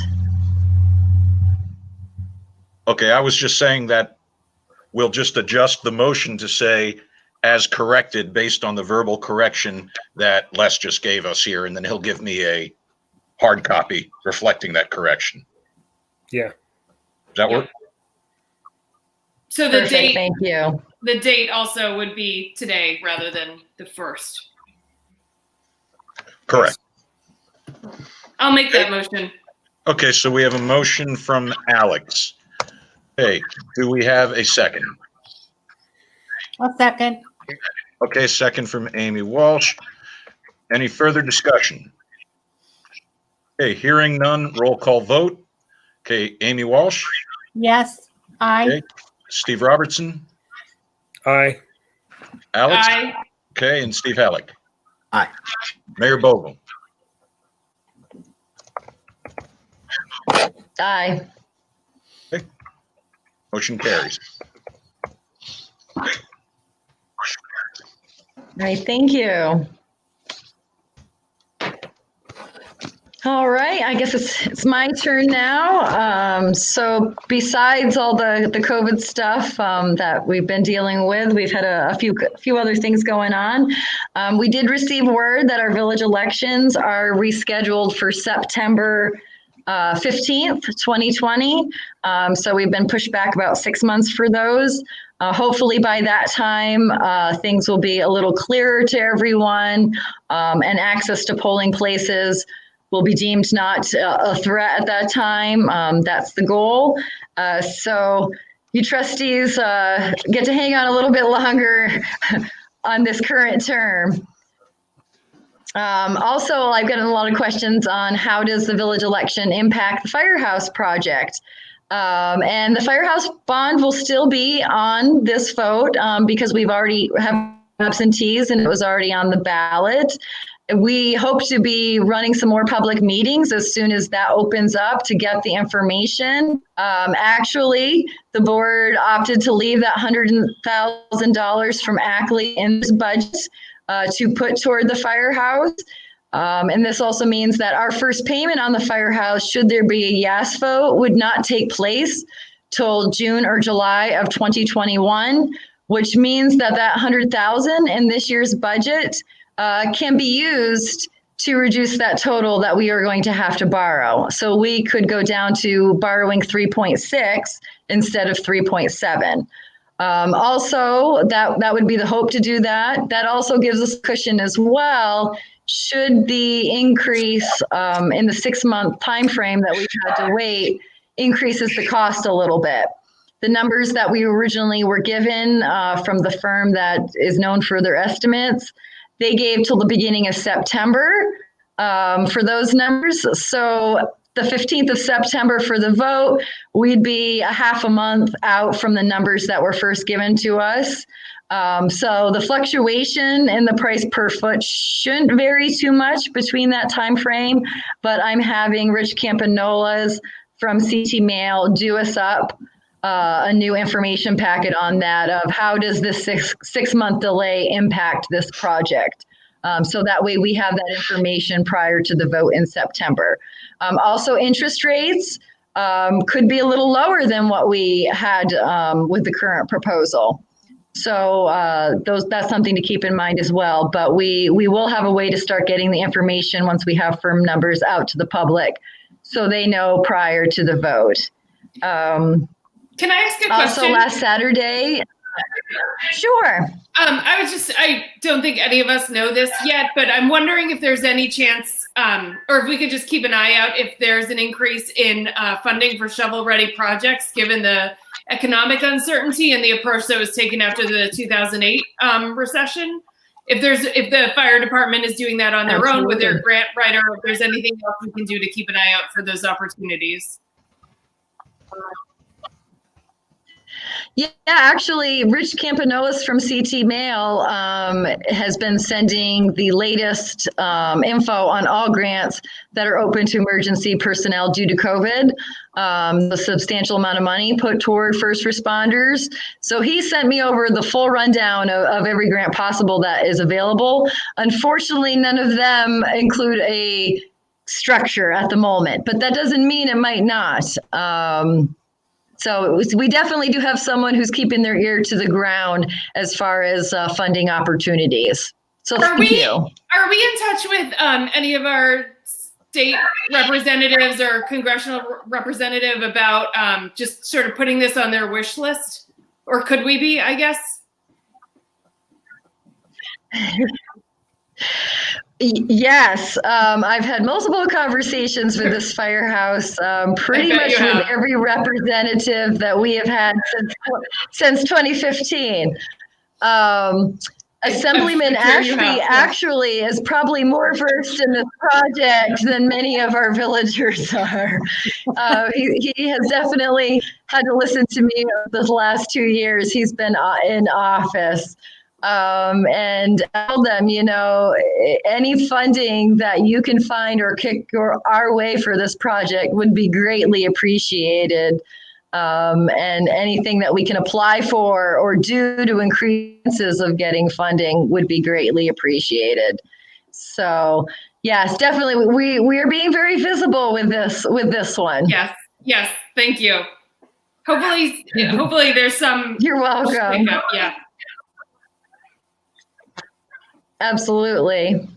Okay, I was just saying that we'll just adjust the motion to say as corrected based on the verbal correction that Les just gave us here, and then he'll give me a hard copy reflecting that correction. Yeah. Does that work? So the Perfect, thank you. the date also would be today rather than the 1st. Correct. I'll make that motion. Okay, so we have a motion from Alex. Hey, do we have a second? A second. Okay, second from Amy Walsh. Any further discussion? Okay, hearing none, roll call vote. Okay, Amy Walsh, Yes, I. Okay. Steve Robertson, Aye. Alex, Aye. okay, and Steve Halleck. Aye. Mayor Bogle. Aye. Motion carries. All right, thank you. All right, I guess it's my turn now. So besides all the COVID stuff that we've been dealing with, we've had a few other things going on. We did receive word that our village elections are rescheduled for September 15th, 2020. So we've been pushed back about 6 months for those. Hopefully by that time, things will be a little clearer to everyone, and access to polling places will be deemed not a threat at that time. That's the goal. So you trustees get to hang on a little bit longer on this current term. Also, I've gotten a lot of questions on how does the village election impact the Firehouse project? And the Firehouse bond will still be on this vote because we've already have absentees and it was already on the ballot. We hope to be running some more public meetings as soon as that opens up to get the information. Actually, the board opted to leave that $100,000 from Ackley in this budget to put toward the Firehouse. And this also means that our first payment on the Firehouse, should there be a yes vote, would not take place till June or July of 2021, which means that that $100,000 in this year's budget can be used to reduce that total that we are going to have to borrow. So we could go down to borrowing 3.6 instead of 3.7. Also, that would be the hope to do that. That also gives us cushion as well. Should the increase in the 6-month time frame that we've had to wait increases the cost a little bit. The numbers that we originally were given from the firm that is known for their estimates, they gave till the beginning of September for those numbers. So the 15th of September for the vote, we'd be a half a month out from the numbers that were first given to us. So the fluctuation in the price per foot shouldn't vary too much between that time frame, but I'm having Rich Campanolas from CT Mail do us up a new information packet on that of how does this six-month delay impact this project. So that way we have that information prior to the vote in September. Also, interest rates could be a little lower than what we had with the current proposal. So that's something to keep in mind as well. But we will have a way to start getting the information once we have firm numbers out to the public so they know prior to the vote. Can I ask a question? Also, last Saturday, sure. I don't think any of us know this yet, but I'm wondering if there's any chance, or if we could just keep an eye out if there's an increase in funding for shovel-ready projects, given the economic uncertainty and the approach that was taken after the 2008 recession. If the fire department is doing that on their own with their grant writer, if there's anything else we can do to keep an eye out for those opportunities. Yeah, actually, Rich Campanolas from CT Mail has been sending the latest info on all grants that are open to emergency personnel due to COVID, the substantial amount of money put toward first responders. So he sent me over the full rundown of every grant possible that is available. Unfortunately, none of them include a structure at the moment, but that doesn't mean it might not. So we definitely do have someone who's keeping their ear to the ground as far as funding opportunities. So thank you. Are we in touch with any of our state representatives or congressional representative about just sort of putting this on their wish list? Or could we be, I guess? Yes, I've had multiple conversations with this firehouse, pretty bet much you with have. every representative that we have had since 2015. Assemblyman I'm sure you Ashby have, yeah. actually is probably more versed in this project than many of our villagers are. He has definitely had to listen to me the last 2 years he's been in office. And tell them, any funding that you can find or kick our way for this project would be greatly appreciated. And anything that we can apply for or do to increase chances of getting funding would be greatly appreciated. So yes, definitely, we are being very visible with this one. Yes, thank you. Hopefully there's some. You're welcome. Pickup, yeah. Absolutely.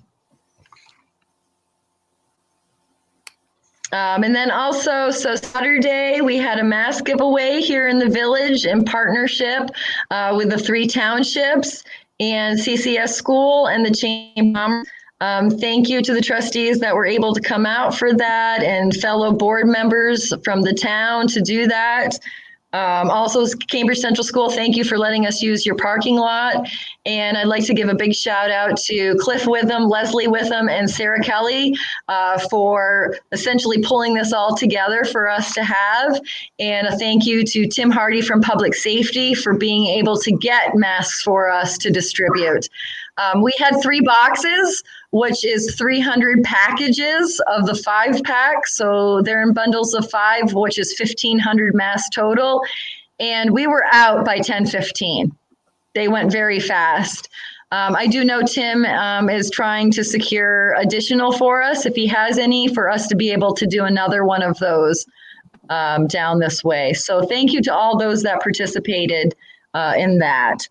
And then also, so Saturday, we had a mask giveaway here in the village in partnership with the 3 townships and CCS School and the Chamber. Thank you to the trustees that were able to come out for that and fellow board members from the town to do that. Also, Cambridge Central School, thank you for letting us use your parking lot. And I'd like to give a big shout out to Cliff Witham, Leslie Witham, and Sarah Kelly for essentially pulling this all together for us to have. And a thank you to Tim Hardy from Public Safety for being able to get masks for us to distribute. We had 3 boxes, which is 300 packages of the 5-pack. So they're in bundles of 5, which is 1,500 masks total. And we were out by 10:15. They went very fast. I do know Tim is trying to secure additional for us, if he has any, for us to be able to do another one of those down this way. So thank you to all those that participated in that.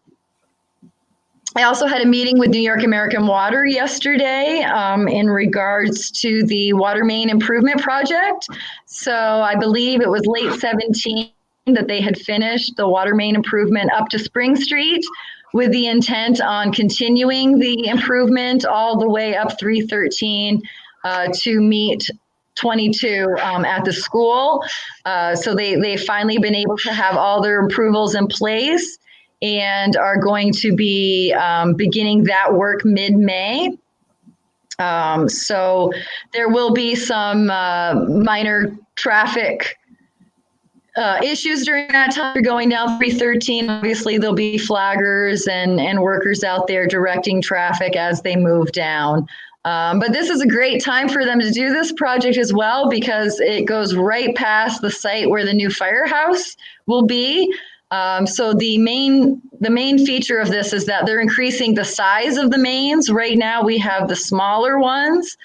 I also had a meeting with New York American Water yesterday in regards to the water main improvement project. So I believe it was late 17 that they had finished the water main improvement up to Spring Street with the intent on continuing the improvement all the way up 313 to meet 22 at the school. So they've finally been able to have all their approvals in place and are going to be beginning that work mid-May. So there will be some minor traffic issues during that time. Going down 313, obviously there'll be flaggers and workers out there directing traffic as they move down. But this is a great time for them to do this project as well, because it goes right past the site where the new firehouse will be. So the main feature of this is that they're increasing the size of the mains. Right now we have the smaller ones,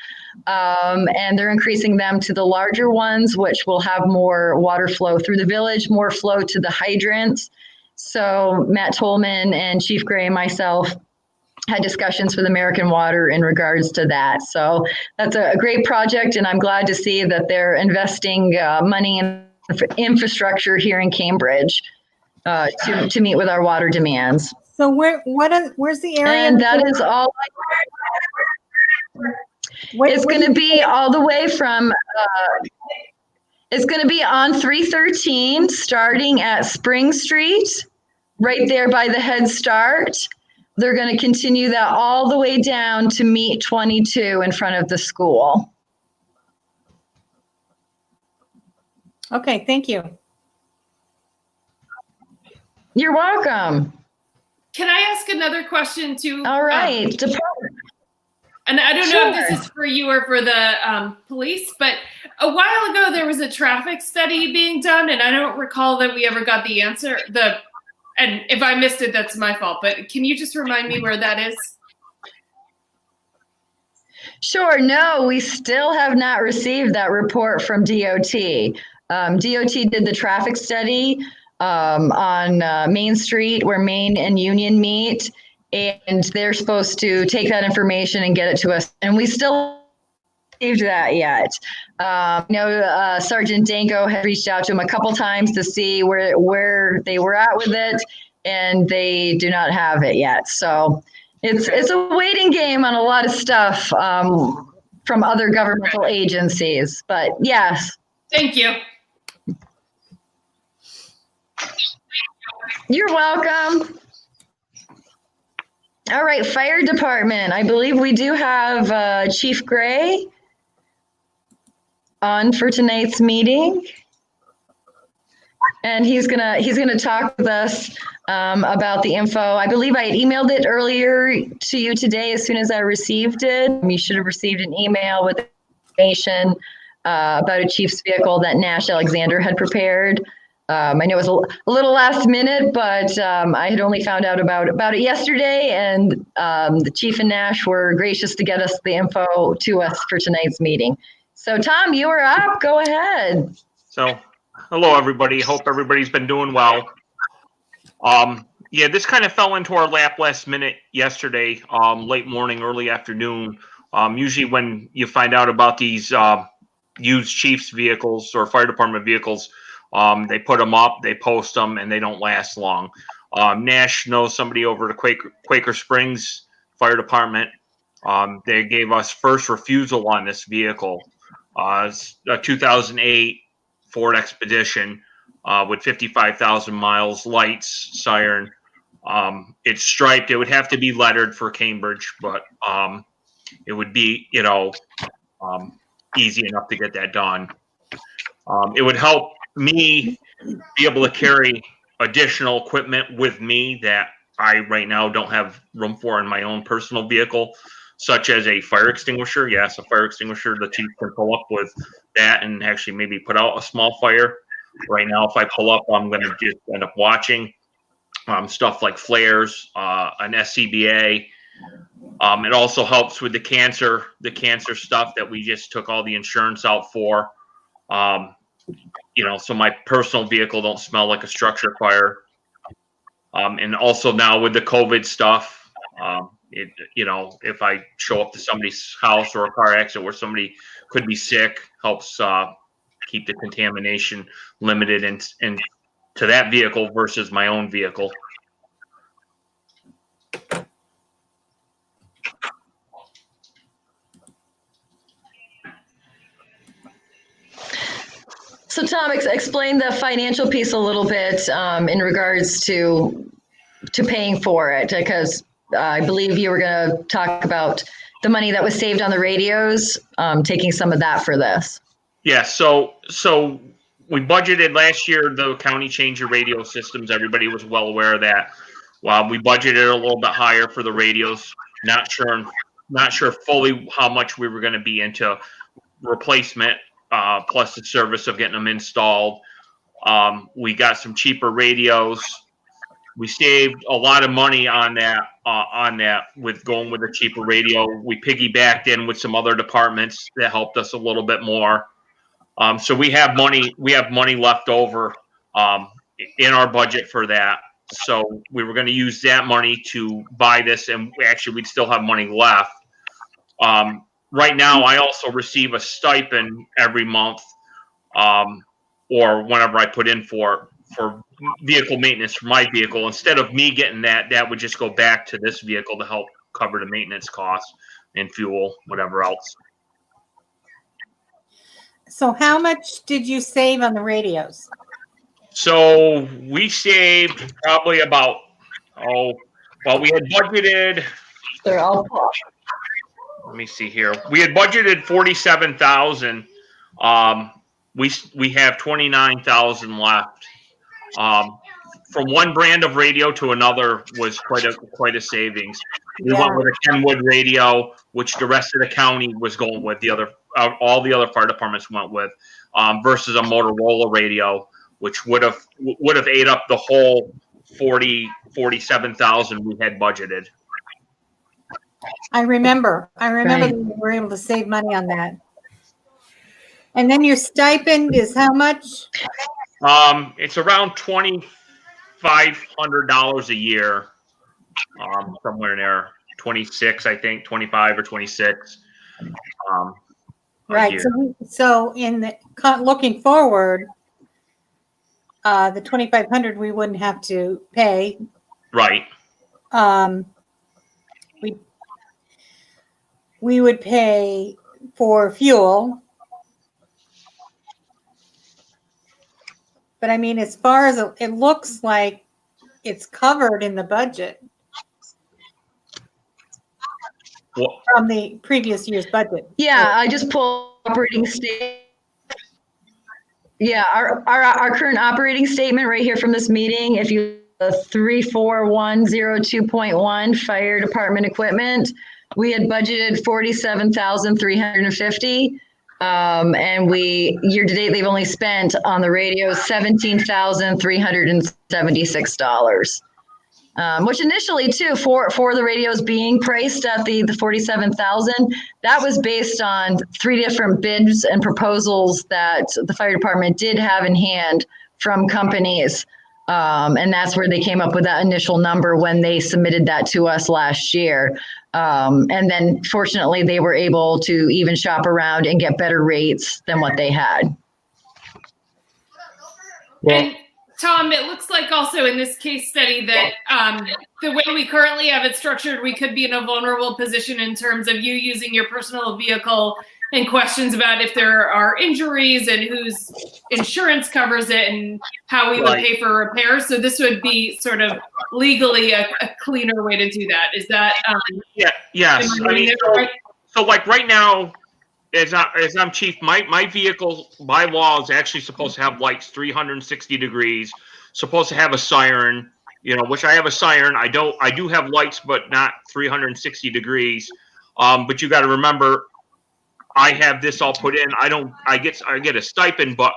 and they're increasing them to the larger ones, which will have more water flow through the village, more flow to the hydrants. So Matt Tolman and Chief Gray and myself had discussions with American Water in regards to that. So that's a great project, and I'm glad to see that they're investing money in infrastructure here in Cambridge to meet with our water demands. So where's the area? And that is all. It's going to be all the way from, it's going to be on 313, starting at Spring Street, right there by the Head Start. They're going to continue that all the way down to meet 22 in front of the school. Okay, thank you. You're welcome. Can I ask another question too? All right. And I don't know if this is for you or for the police, but a while ago there was a traffic study being done, and I don't recall that we ever got the answer. And if I missed it, that's my fault. But can you just remind me where that is? Sure. No, we still have not received that report from DOT. DOT did the traffic study on Main Street where Main and Union meet, and they're supposed to take that information and get it to us. And we still received that yet. Sergeant Danko had reached out to him a couple times to see where they were at with it, and they do not have it yet. So it's a waiting game on a lot of stuff from other governmental agencies. But yes. Thank you. You're welcome. All right, fire department. I believe we do have Chief Gray on for tonight's meeting, and he's gonna talk with us about the info. I believe I had emailed it earlier to you today. As soon as I received it, you should have received an email with information about a chief's vehicle that Nash Alexander had prepared. I know it was a little last minute, but I had only found out about it yesterday, and the chief and Nash were gracious to get us the info to us for tonight's meeting. So Tom, you are up. Go ahead. So, hello everybody. Hope everybody's been doing well. Yeah, this kind of fell into our lap last minute yesterday, late morning, early afternoon. Usually when you find out about these used chief's vehicles or fire department vehicles, they put them up, they post them, and they don't last long. Nash knows somebody over at Quaker Springs Fire Department. They gave us first refusal on this vehicle. It's a 2008 Ford Expedition with 55,000 miles, lights, siren. It's striped. It would have to be lettered for Cambridge, but it would be, easy enough to get that done. It would help me be able to carry additional equipment with me that I right now don't have room for in my own personal vehicle, such as a fire extinguisher. Yes, a fire extinguisher. The chief can pull up with that and actually maybe put out a small fire. Right now, if I pull up, I'm going to just end up watching stuff like flares, an SCBA. It also helps with the cancer stuff that we just took all the insurance out for. So my personal vehicle don't smell like a structure fire. And also now with the COVID stuff, if I show up to somebody's house or a car accident where somebody could be sick, helps keep the contamination limited and to that vehicle versus my own vehicle. So Tom, explain the financial piece a little bit in regards to paying for it, because I believe you were going to talk about the money that was saved on the radios, taking some of that for this. Yeah, so we budgeted last year. The county changed the radio systems. Everybody was well aware of that. We budgeted a little bit higher for the radios. Not sure fully how much we were going to be into replacement. Plus the service of getting them installed. We got some cheaper radios. We saved a lot of money on that with going with a cheaper radio. We piggybacked in with some other departments that helped us a little bit more. So we have money left over in our budget for that. So we were going to use that money to buy this, and actually we'd still have money left. Right now, I also receive a stipend every month, or whenever I put in for vehicle maintenance for my vehicle. Instead of me getting that would just go back to this vehicle to help cover the maintenance costs and fuel, whatever else. So how much did you save on the radios? So we saved probably about, we had budgeted. They're all. Let me see here. We had budgeted 47,000. We have 29,000 left. From one brand of radio to another was quite a savings. We went with a Kenwood radio, which the rest of the county was going with. All the other fire departments went with, versus a Motorola radio, which would have ate up the whole 47,000 we had budgeted. I remember Right. we were able to save money on that. And then your stipend is how much? It's around $2,500 a year, somewhere in there. 26, I think, 25 or 26. Right. year. So in the looking forward, the 2,500 we wouldn't have to pay. Right. We would pay for fuel. But I mean, as far as it looks like it's covered in the budget Well, from the previous year's budget. Yeah, I just pulled operating statement. Yeah, our current operating statement right here from this meeting, if you 34102.1 fire department equipment, we had budgeted 47,350. And year to date, they've only spent on the radio $17,376. Which initially too, for the radios being priced at the 47,000, that was based on 3 different bids and proposals that the fire department did have in hand from companies. And that's where they came up with that initial number when they submitted that to us last year. And then fortunately, they were able to even shop around and get better rates than what they had. And Tom, it looks like also in this case study that the way we currently have it structured, we could be in a vulnerable position in terms of you using your personal vehicle and questions about if there are injuries and whose insurance covers it and how we would pay for repairs. So this would be sort of legally a cleaner way to do that. Is that? Yes. I mean, so like right now, as I'm chief, my vehicle by law is actually supposed to have lights 360 degrees, supposed to have a siren, which I have a siren. I do have lights, but not 360 degrees. But you got to remember, I have this all put in. I get a stipend, but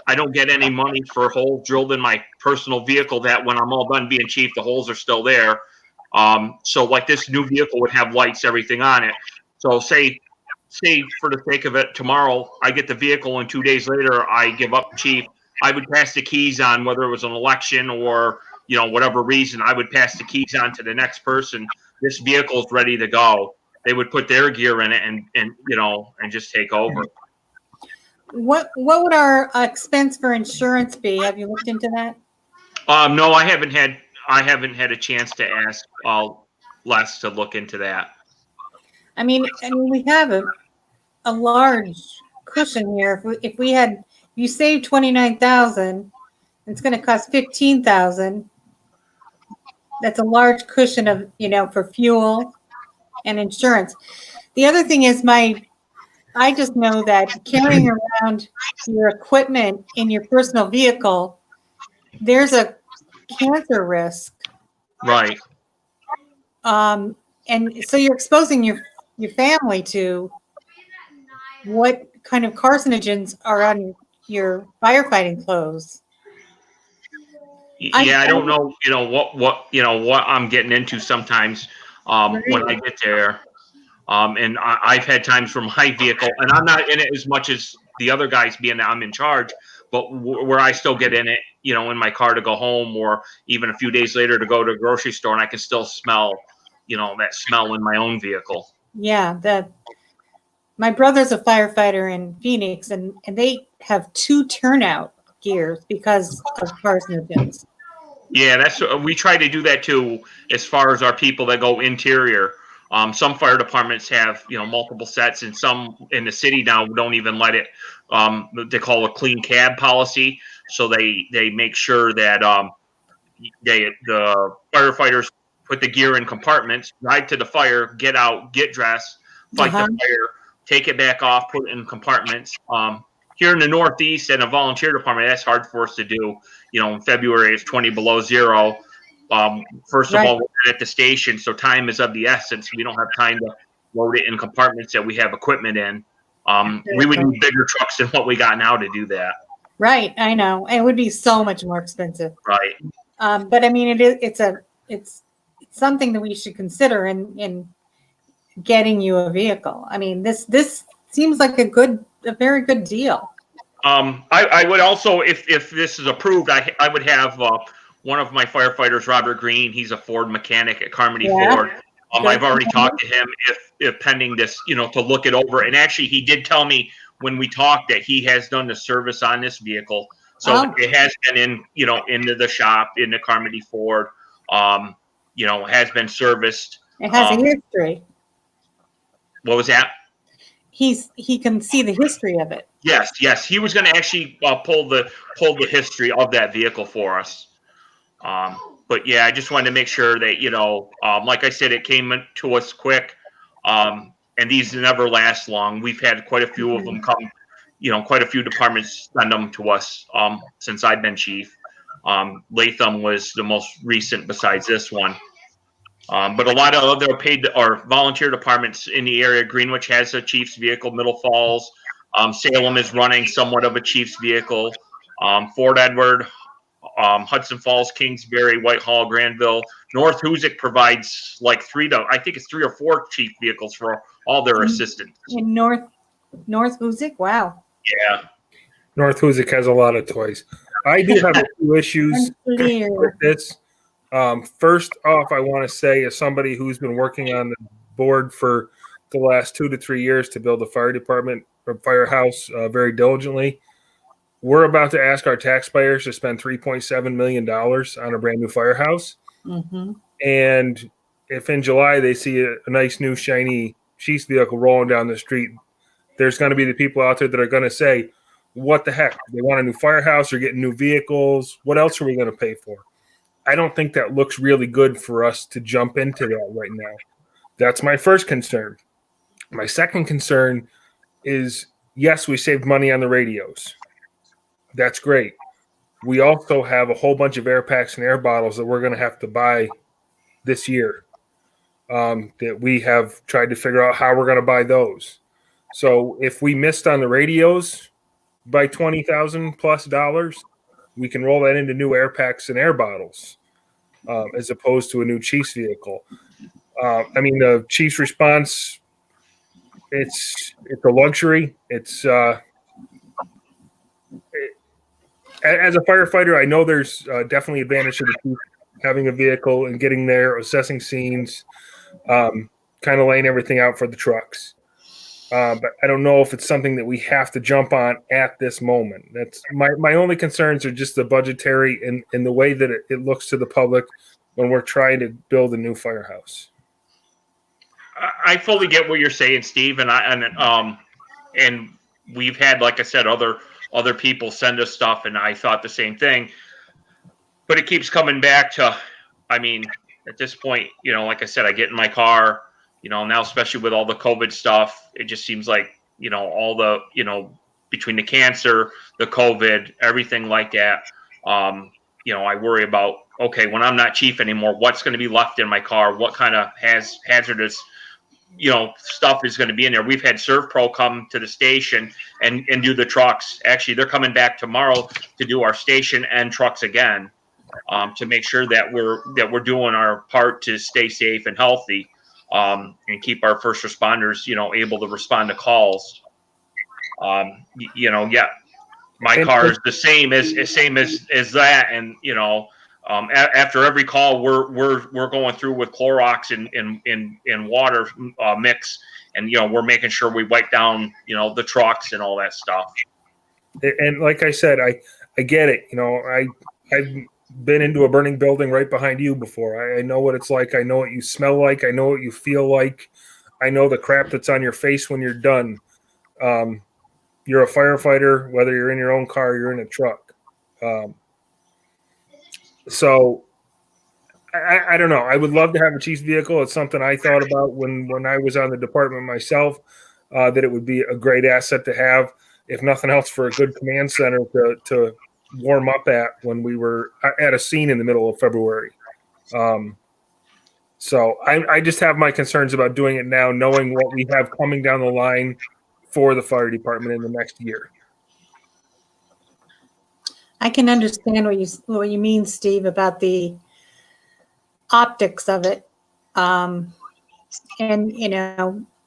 I don't get any money for holes drilled in my personal vehicle that when I'm all done being chief, the holes are still there. So like this new vehicle would have lights, everything on it. So say for the sake of it, tomorrow I get the vehicle and 2 days later I give up chief. I would pass the keys on, whether it was an election or, whatever reason, I would pass the keys on to the next person. This vehicle is ready to go. They would put their gear in it and just take over. What would our expense for insurance be? Have you looked into that? No, I haven't had a chance to ask Les to look into that. I mean, we have a large cushion here. If you save 29,000, it's going to cost 15,000. That's a large cushion of for fuel and insurance. The other thing is I just know that carrying around your equipment in your personal vehicle, there's a cancer risk. Right. And so you're exposing your family to what kind of carcinogens are on your firefighting clothes. Yeah, I don't know, what I'm getting into sometimes when I get there. And I've had times where my vehicle, and I'm not in it as much as the other guys being that I'm in charge, but where I still get in it, in my car to go home, or even a few days later to go to a grocery store, and I can still smell, that smell in my own vehicle. Yeah, my brother's a firefighter in Phoenix, and they have 2 turnout gears because of carcinogens. Yeah, we try to do that too, as far as our people that go interior. Some fire departments have, multiple sets, and some in the city now don't even let it. They call it a clean cab policy. So they make sure that the firefighters put the gear in compartments, ride to the fire, get out, get dressed, fight the fire, take it back off, put it in compartments. Here in the Northeast and a volunteer department, that's hard for us to do. In February, it's 20 below zero. First of all, we're at the station, so time is of the essence. We don't have time to load it in compartments that we have equipment in. We would need bigger trucks than what we got now to do that. Right, I know. It would be so much more expensive. Right. But I mean, it's something that we should consider in getting you a vehicle. I mean, this seems like a very good deal. I would also, if this is approved, I would have one of my firefighters, Robert Green. He's a Ford mechanic at Carmody Ford. I've already talked to him if pending this, to look it over. And actually, he did tell me when we talked that he has done the service on this vehicle. So it has been into the shop, in the Carmody Ford, has been serviced. It has a history. What was that? He can see the history of it. Yes. He was going to actually pull the history of that vehicle for us. But yeah, I just wanted to make sure that, like I said, it came to us quick. And these never last long. We've had quite a few of them come, quite a few departments send them to us since I've been chief. Latham was the most recent besides this one. But a lot of other paid or volunteer departments in the area. Greenwich has a chief's vehicle. Middle Falls, Salem is running somewhat of a chief's vehicle. Fort Edward, Hudson Falls, Kingsbury, Whitehall, Granville. North Hoosick provides like 3 or 4 chief vehicles for all their assistants. In North Hoosick? Wow. Yeah. North Hoosick has a lot of toys. I do have a few issues with this. First off, I want to say, as somebody who's been working on the board for the last 2 to 3 years to build a fire department or firehouse very diligently, we're about to ask our taxpayers to spend $3.7 million on a brand new firehouse. Mm-hmm. And if in July they see a nice new shiny Chiefs vehicle rolling down the street, there's going to be the people out there that are going to say, what the heck? They want a new firehouse, they're getting new vehicles. What else are we going to pay for? I don't think that looks really good for us to jump into that right now. That's my first concern. My second concern is, yes, we saved money on the radios. That's great. We also have a whole bunch of air packs and air bottles that we're going to have to buy this year that we have tried to figure out how we're going to buy those. So if we missed on the radios by $20,000+, we can roll that into new air packs and air bottles as opposed to a new Chiefs vehicle. The Chiefs response, it's a luxury. It's as a firefighter, I know there's definitely advantage to the Chief having a vehicle and getting there, assessing scenes, kind of laying everything out for the trucks. But I don't know if it's something that we have to jump on at this moment. That's my only concerns are just the budgetary and the way that it looks to the public when we're trying to build a new firehouse. I fully get what you're saying, Steve, and we've had, like I said, other people send us stuff, and I thought the same thing. But it keeps coming back to, at this point, like I said, I get in my car. Now, especially with all the COVID stuff, it just seems like, all the, between the cancer, the COVID, everything like that, I worry about, okay, when I'm not chief anymore, what's going to be left in my car? What kind of hazardous, stuff is going to be in there? We've had ServPro come to the station and do the trucks. Actually, they're coming back tomorrow to do our station and trucks again, to make sure that we're doing our part to stay safe and healthy. And keep our first responders, able to respond to calls. My car is the same as that, and after every call, we're going through with Clorox and water mix, and we're making sure we wipe down the trucks and all that stuff. And like I said, I get it. I've been into a burning building right behind you before. I know what it's like. I know what you smell like. I know what you feel like. I know the crap that's on your face when you're done. You're a firefighter, whether you're in your own car or you're in a truck. So I don't know. I would love to have a Chiefs vehicle. It's something I thought about when I was on the department myself, that it would be a great asset to have, if nothing else, for a good command center to warm up at when we were at a scene in the middle of February. So I just have my concerns about doing it now, knowing what we have coming down the line for the fire department in the next year. I can understand what you mean, Steve, about the optics of it. And,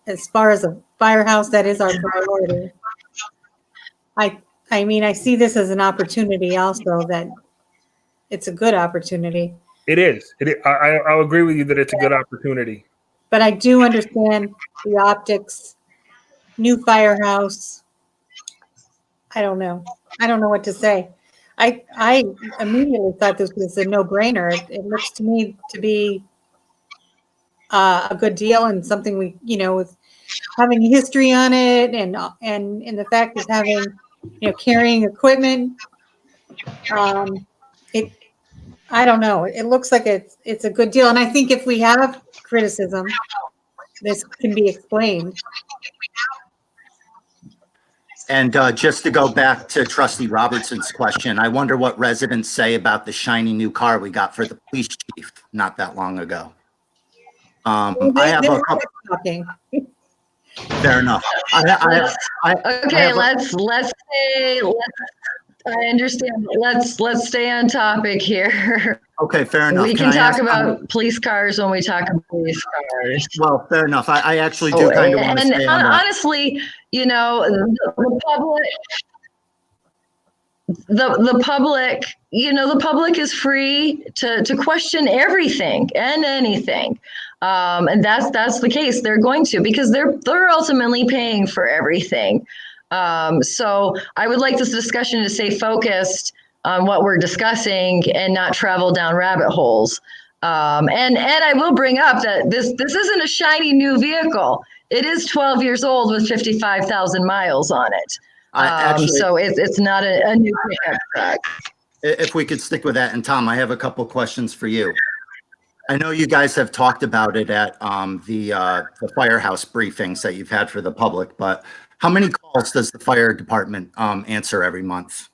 as far as a firehouse, that is our priority. I see this as an opportunity also, that it's a good opportunity. It is. I'll agree with you that it's a good opportunity. but I do understand the optics, new firehouse. I don't know. I don't know what to say. I immediately thought this was a no-brainer. It looks to me to be a good deal and something we, with having history on it and the fact of having, carrying equipment. I don't know. It looks like it's a good deal. And I think if we have criticism, this can be explained. And just to go back to Trustee Robertson's question, I wonder what residents say about the shiny new car we got for the police chief not that long ago. I have a couple. Talking. Fair enough. I understand. Let's stay on topic here. Okay, fair enough. We can talk about police cars when we talk about police cars. Well, fair enough. I actually do kind of want to stay on that. Honestly, the public, the public is free to question everything and anything. And that's the case. They're going to, because they're ultimately paying for everything. So I would like this discussion to stay focused on what we're discussing and not travel down rabbit holes. And I will bring up that this isn't a shiny new vehicle. It is 12 years old with 55,000 miles on it. So it's not a new pickup truck. If we could stick with that, and Tom, I have a couple questions for you. I know you guys have talked about it at the Firehouse briefings that you've had for the public, but how many calls does the fire department answer every month?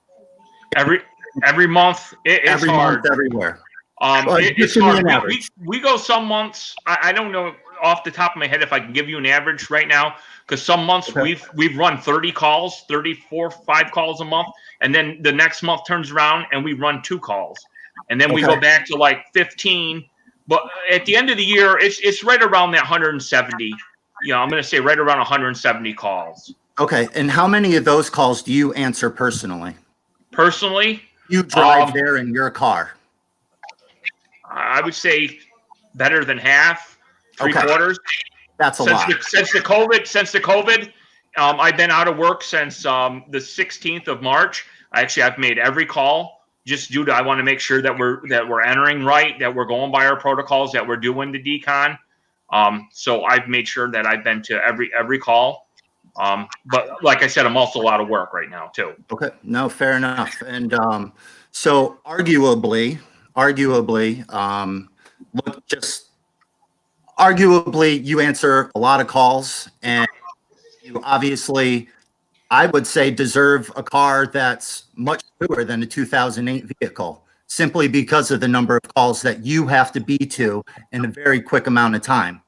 Every month, it's every hard. Month, everywhere. It's hard. We go some months. I don't know off the top of my head if I can give you an average right now, because some months we've run 30 calls, 34, 5 calls a month, and then the next month turns around and we run 2 calls, and then we go back to like 15. But at the end of the year, it's right around that 170. I'm going to say right around 170 calls. Okay, and how many of those calls do you answer personally? Personally, you drive there in your car. I would say better than half, 3/4. That's a lot. Since the COVID, I've been out of work since the 16th of March. I've made every call just due to I want to make sure that we're entering right, that we're going by our protocols, that we're doing the decon. So I've made sure that I've been to every call. But like I said, I'm also out of work right now too. Okay, no, fair enough. And so arguably, you answer a lot of calls, and you obviously, I would say, deserve a car that's much newer than a 2008 vehicle, simply because of the number of calls that you have to be to in a very quick amount of time.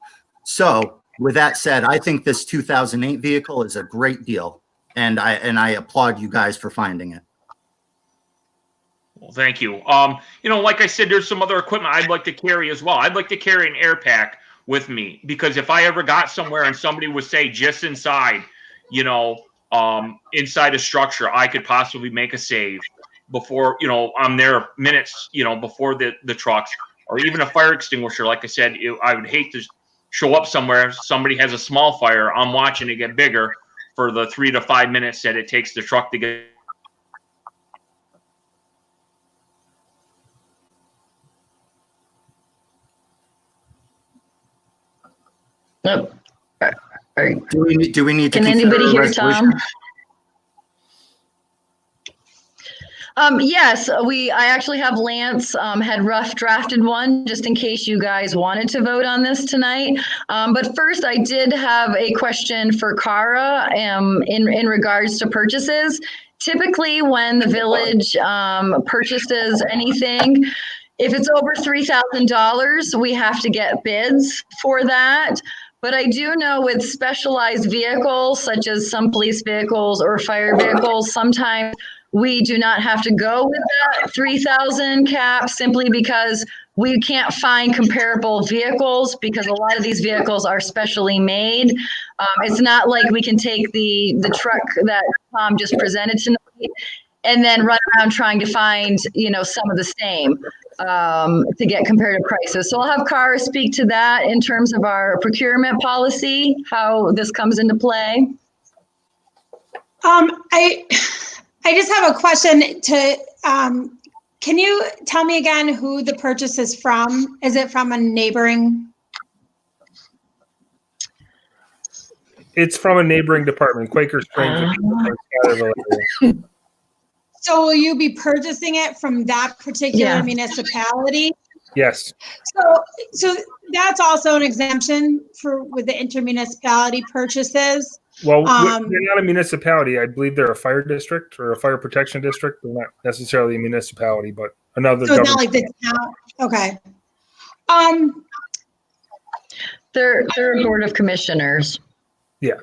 So with that said, I think this 2008 vehicle is a great deal, and I applaud you guys for finding it. Well, thank you. Like I said, there's some other equipment I'd like to carry as well. I'd like to carry an air pack with me, because if I ever got somewhere and somebody would say just inside, inside a structure, I could possibly make a save before, I'm there minutes, before the trucks, or even a fire extinguisher. Like I said, I would hate to show up somewhere, somebody has a small fire, I'm watching it get bigger for the 3 to 5 minutes that it takes the truck to get. Nope. Do we need to? Can anybody hear Tom? Yes, I actually have Lance had rough drafted one just in case you guys wanted to vote on this tonight. But first, I did have a question for Cara in regards to purchases. Typically, when the village purchases anything, if it's over $3,000, we have to get bids for that. But I do know with specialized vehicles, such as some police vehicles or fire vehicles, sometimes we do not have to go with that 3,000 cap simply because we can't find comparable vehicles, because a lot of these vehicles are specially made. It's not like we can take the truck that Tom just presented tonight and then run around trying to find, some of the same to get comparative prices. So I'll have Cara speak to that in terms of our procurement policy, how this comes into play. I just have a question to, can you tell me again who the purchase is from? Is it from a neighboring? It's from a neighboring department, Quaker Springs. So will you be purchasing it from that particular municipality? Yes. So that's also an exemption with the intermunicipality purchases. Well, they're not a municipality. I believe they're a fire district or a fire protection district. They're not necessarily a municipality, but another So it's government. not like the town. Okay. They're a board of commissioners. Yeah.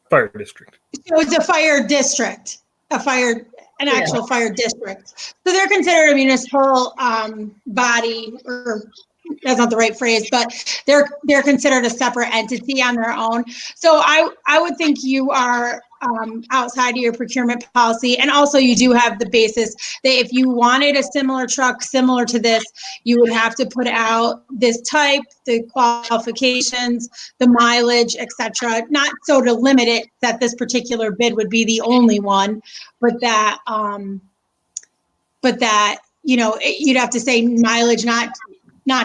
Fire district. So it's a fire district, an actual fire district. So they're considered a municipal body, or that's not the right phrase, but they're considered a separate entity on their own. So I would think you are outside of your procurement policy. And also you do have the basis that if you wanted a similar truck similar to this, you would have to put out this type, the qualifications, the mileage, etc. Not so to limit it that this particular bid would be the only one, but that you'd have to say mileage not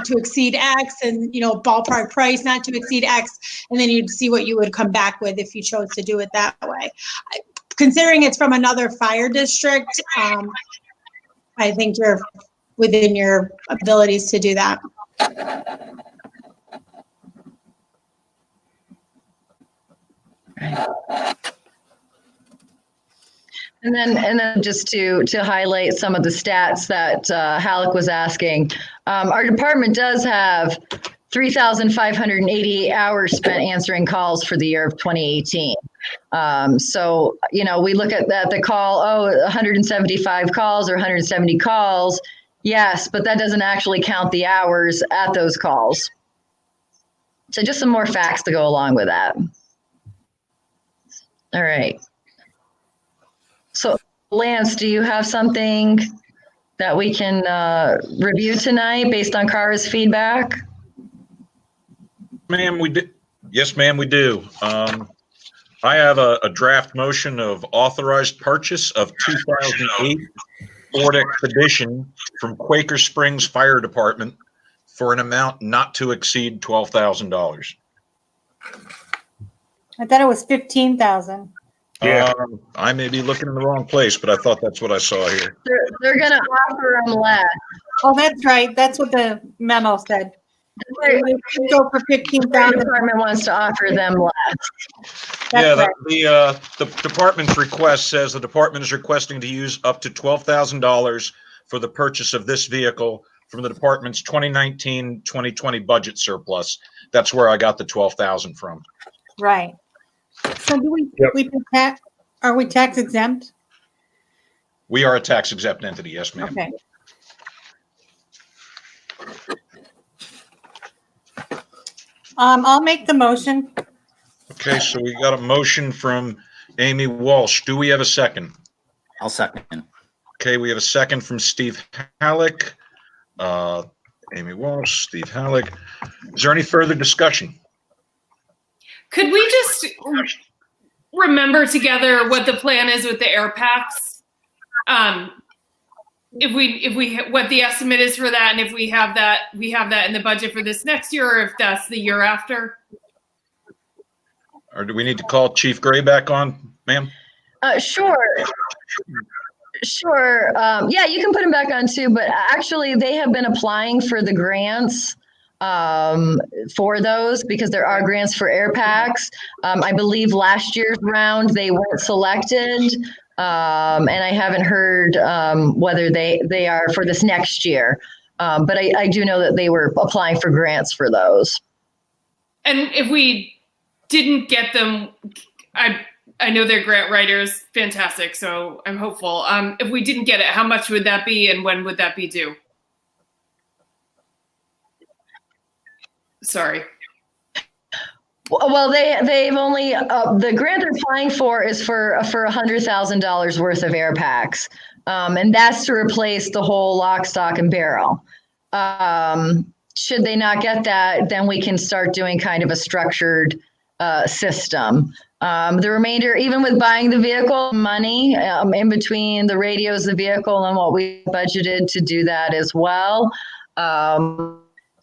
to exceed X, and ballpark price not to exceed X, and then you'd see what you would come back with if you chose to do it that way. Considering it's from another fire district, I think you're within your abilities to do that. And then just to highlight some of the stats that Halleck was asking, our department does have 3,588 hours spent answering calls for the year of 2018. So, we look at that, the call, 175 calls or 170 calls. Yes, but that doesn't actually count the hours at those calls. So just some more facts to go along with that. All right. So Lance, do you have something that we can review tonight based on Cara's feedback? Ma'am, we do. Yes, ma'am, we do. I have a draft motion of authorized purchase of 2008 Ford Expedition from Quaker Springs Fire Department for an amount not to exceed $12,000. I thought it was 15,000. Yeah. I may be looking in the wrong place, but I thought that's what I saw here. They're going to offer them less. Oh, that's right. That's what the memo said. We could go for The 15,000. department wants to offer them less. Yeah, right. the department's request says the department is requesting to use up to $12,000 for the purchase of this vehicle from the department's 2019-2020 budget surplus. That's where I got the 12,000 from. Right. So do we, Yep. are we tax exempt? We are a tax exempt entity, yes, ma'am. Okay. I'll make the motion. Okay, so we got a motion from Amy Walsh. Do we have a second? I'll second. Okay, we have a second from Steve Halleck. Amy Walsh, Steve Halleck. Is there any further discussion? Could we just remember together what the plan is with the air packs? What the estimate is for that, and if we have that in the budget for this next year, or if that's the year after. Or do we need to call Chief Gray back on, ma'am? Sure. Yeah, you can put them back on too, but actually they have been applying for the grants for those, because there are grants for air packs. I believe last year's round they weren't selected, and I haven't heard whether they are for this next year. But I do know that they were applying for grants for those. And if we didn't get them, I know they're grant writers, fantastic. So I'm hopeful. If we didn't get it, how much would that be, and when would that be due? Sorry. Well, they've only, the grant they're applying for is for $100,000 worth of air packs. And that's to replace the whole lock, stock, and barrel. Should they not get that, then we can start doing kind of a structured system. The remainder, even with buying the vehicle, money in between the radios, the vehicle, and what we budgeted to do that as well.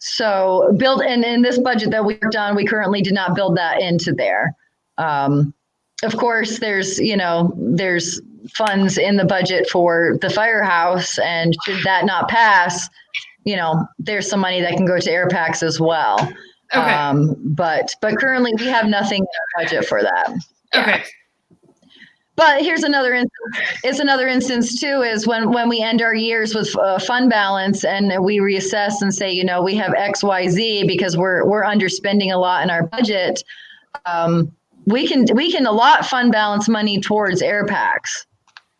So build, and in this budget that we worked on, we currently did not build that into there. Of course, there's funds in the budget for the firehouse, and should that not pass, there's some money that can go to air packs as well. Okay. But currently we have nothing in our budget for that. Okay. But here's another instance. It's another instance too, is when we end our years with fund balance and we reassess and say, we have X, Y, Z because we're underspending a lot in our budget. We can allot fund balance money towards air packs.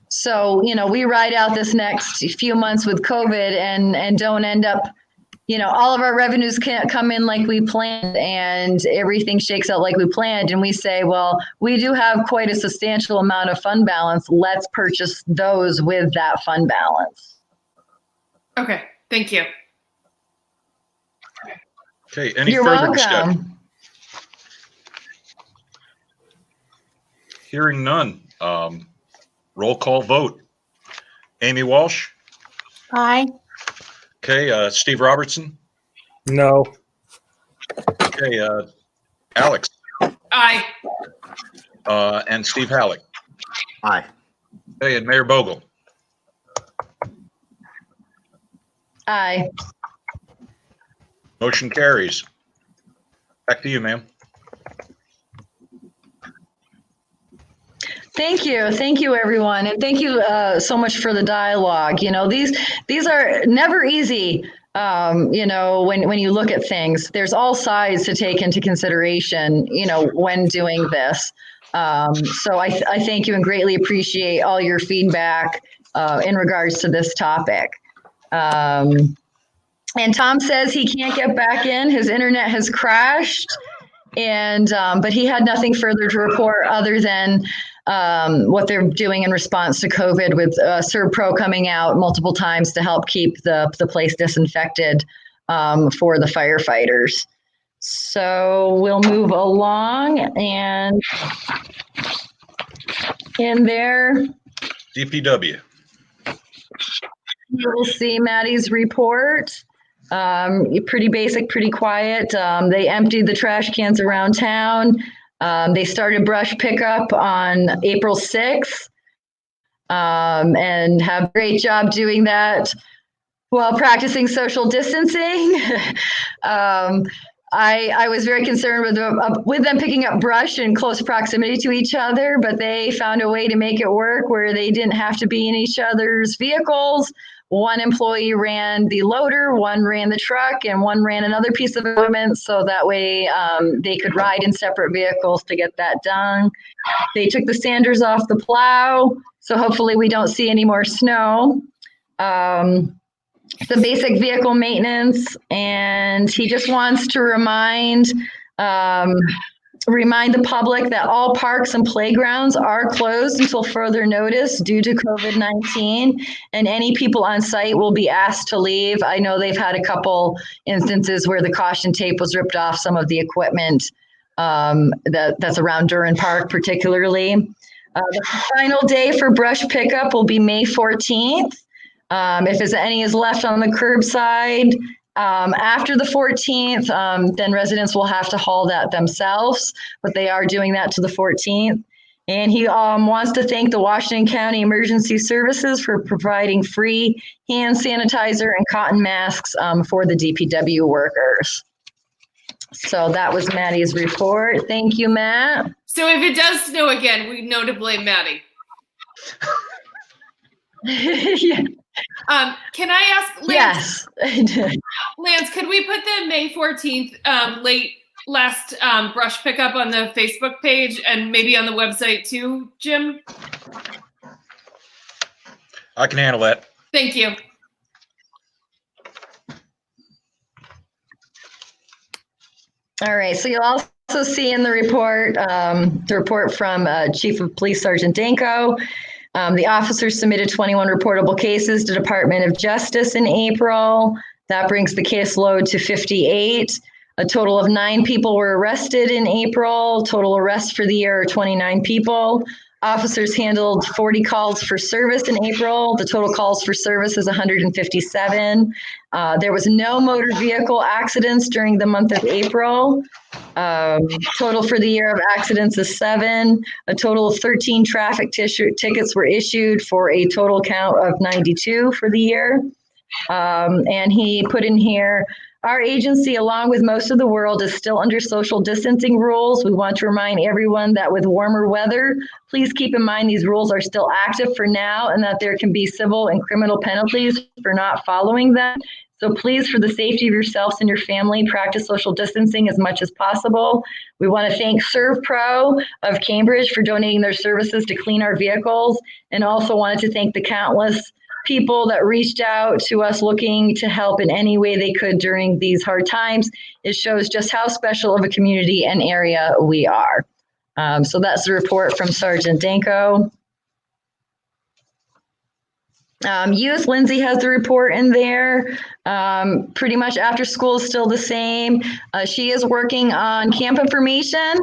So, we ride out this next few months with COVID and don't end up, all of our revenues can't come in like we planned and everything shakes out like we planned. And we say, well, we do have quite a substantial amount of fund balance. Let's purchase those with that fund balance. Okay. Thank you. Okay, any You're further welcome. discussion? Hearing none. Roll call vote. Amy Walsh? Aye. Okay, Steve Robertson? No. Okay, Alex? Aye. And Steve Halleck? Aye. Okay, and Mayor Bogle? Aye. Motion carries. Back to you, ma'am. Thank you, everyone, and thank you so much for the dialogue. These are never easy. When you look at things, there's all sides to take into consideration. When doing this. So I thank you and greatly appreciate all your feedback in regards to this topic. And Tom says he can't get back in; his internet has crashed, and but he had nothing further to report other than what they're doing in response to COVID with CERB-Pro coming out multiple times to help keep the place disinfected for the firefighters. So we'll move along, and in there, DPW. you'll see Maddie's report. Pretty basic, pretty quiet. They emptied the trash cans around town. They started brush pickup on April 6th and have a great job doing that while practicing social distancing. I was very concerned with them picking up brush in close proximity to each other, but they found a way to make it work where they didn't have to be in each other's vehicles. One employee ran the loader, one ran the truck, and one ran another piece of equipment, so that way they could ride in separate vehicles to get that done. They took the sanders off the plow, so hopefully we don't see any more snow. The basic vehicle maintenance, and he just wants to remind the public that all parks and playgrounds are closed until further notice due to COVID-19, and any people on site will be asked to leave. I know they've had a couple instances where the caution tape was ripped off some of the equipment that's around Duran Park particularly. The final day for brush pickup will be May 14th. If any is left on the curbside, after the 14th, then residents will have to haul that themselves, but they are doing that to the 14th. And he wants to thank the Washington County Emergency Services for providing free hand sanitizer and cotton masks for the DPW workers. So that was Maddie's report. Thank you, Matt. So if it does snow again, we know to blame Maddie. Yeah. Can I ask Lance? Yes. Lance, could we put the May 14th last brush pickup on the Facebook page and maybe on the website too, Jim? I can handle that. Thank you. All right, so you'll also also see in the report from Chief of Police Sergeant Danko. The officers submitted 21 reportable cases to Department of Justice in April. That brings the caseload to 58. A total of 9 people were arrested in April. Total arrests for the year are 29 people. Officers handled 40 calls for service in April. The total calls for service is 157. There was no motor vehicle accidents during the month of April. Total for the year of accidents is 7. A total of 13 traffic tickets were issued for a total count of 92 for the year. And he put in here, our agency, along with most of the world, is still under social distancing rules. We want to remind everyone that with warmer weather, please keep in mind these rules are still active for now and that there can be civil and criminal penalties for not following them. So please, for the safety of yourselves and your family, practice social distancing as much as possible. We want to thank ServPro of Cambridge for donating their services to clean our vehicles, and also wanted to thank the countless people that reached out to us looking to help in any way they could during these hard times. It shows just how special of a community and area we are. So that's the report from Sergeant Danko. Youth, Lindsay has the report in there. Pretty much after school is still the same. She is working on camp information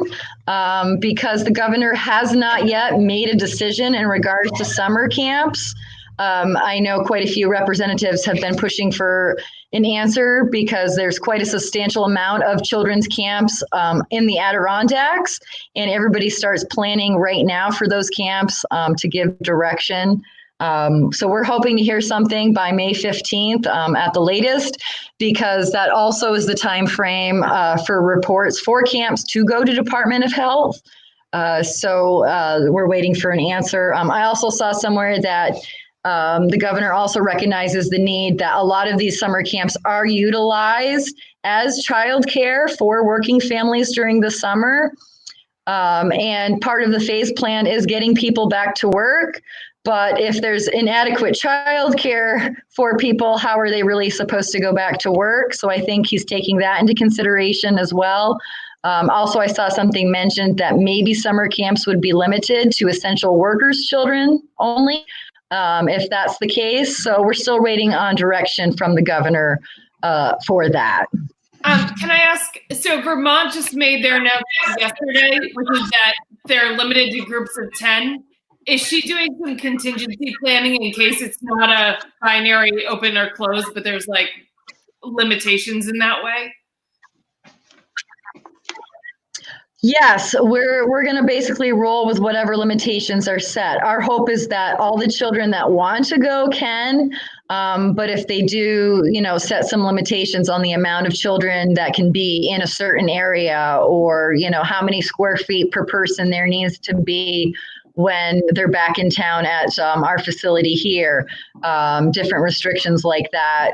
because the governor has not yet made a decision in regards to summer camps. I know quite a few representatives have been pushing for an answer because there's quite a substantial amount of children's camps in the Adirondacks, and everybody starts planning right now for those camps to give direction. So we're hoping to hear something by May 15th at the latest, because that also is the time frame for reports for camps to go to Department of Health. So we're waiting for an answer. I also saw somewhere that the governor also recognizes the need that a lot of these summer camps are utilized as childcare for working families during the summer. And part of the phase plan is getting people back to work. But if there's inadequate childcare for people, how are they really supposed to go back to work? So I think he's taking that into consideration as well. Also, I saw something mentioned that maybe summer camps would be limited to essential workers' children only, if that's the case. So we're still waiting on direction from the governor for that. Can I ask, so Vermont just made their announcement yesterday, which is that they're limited to groups of 10. Is she doing some contingency planning in case it's not a binary open or closed, but there's like limitations in that way? Yes, we're going to basically roll with whatever limitations are set. Our hope is that all the children that want to go can, but if they do, set some limitations on the amount of children that can be in a certain area, or, how many square feet per person there needs to be when they're back in town at our facility here, different restrictions like that.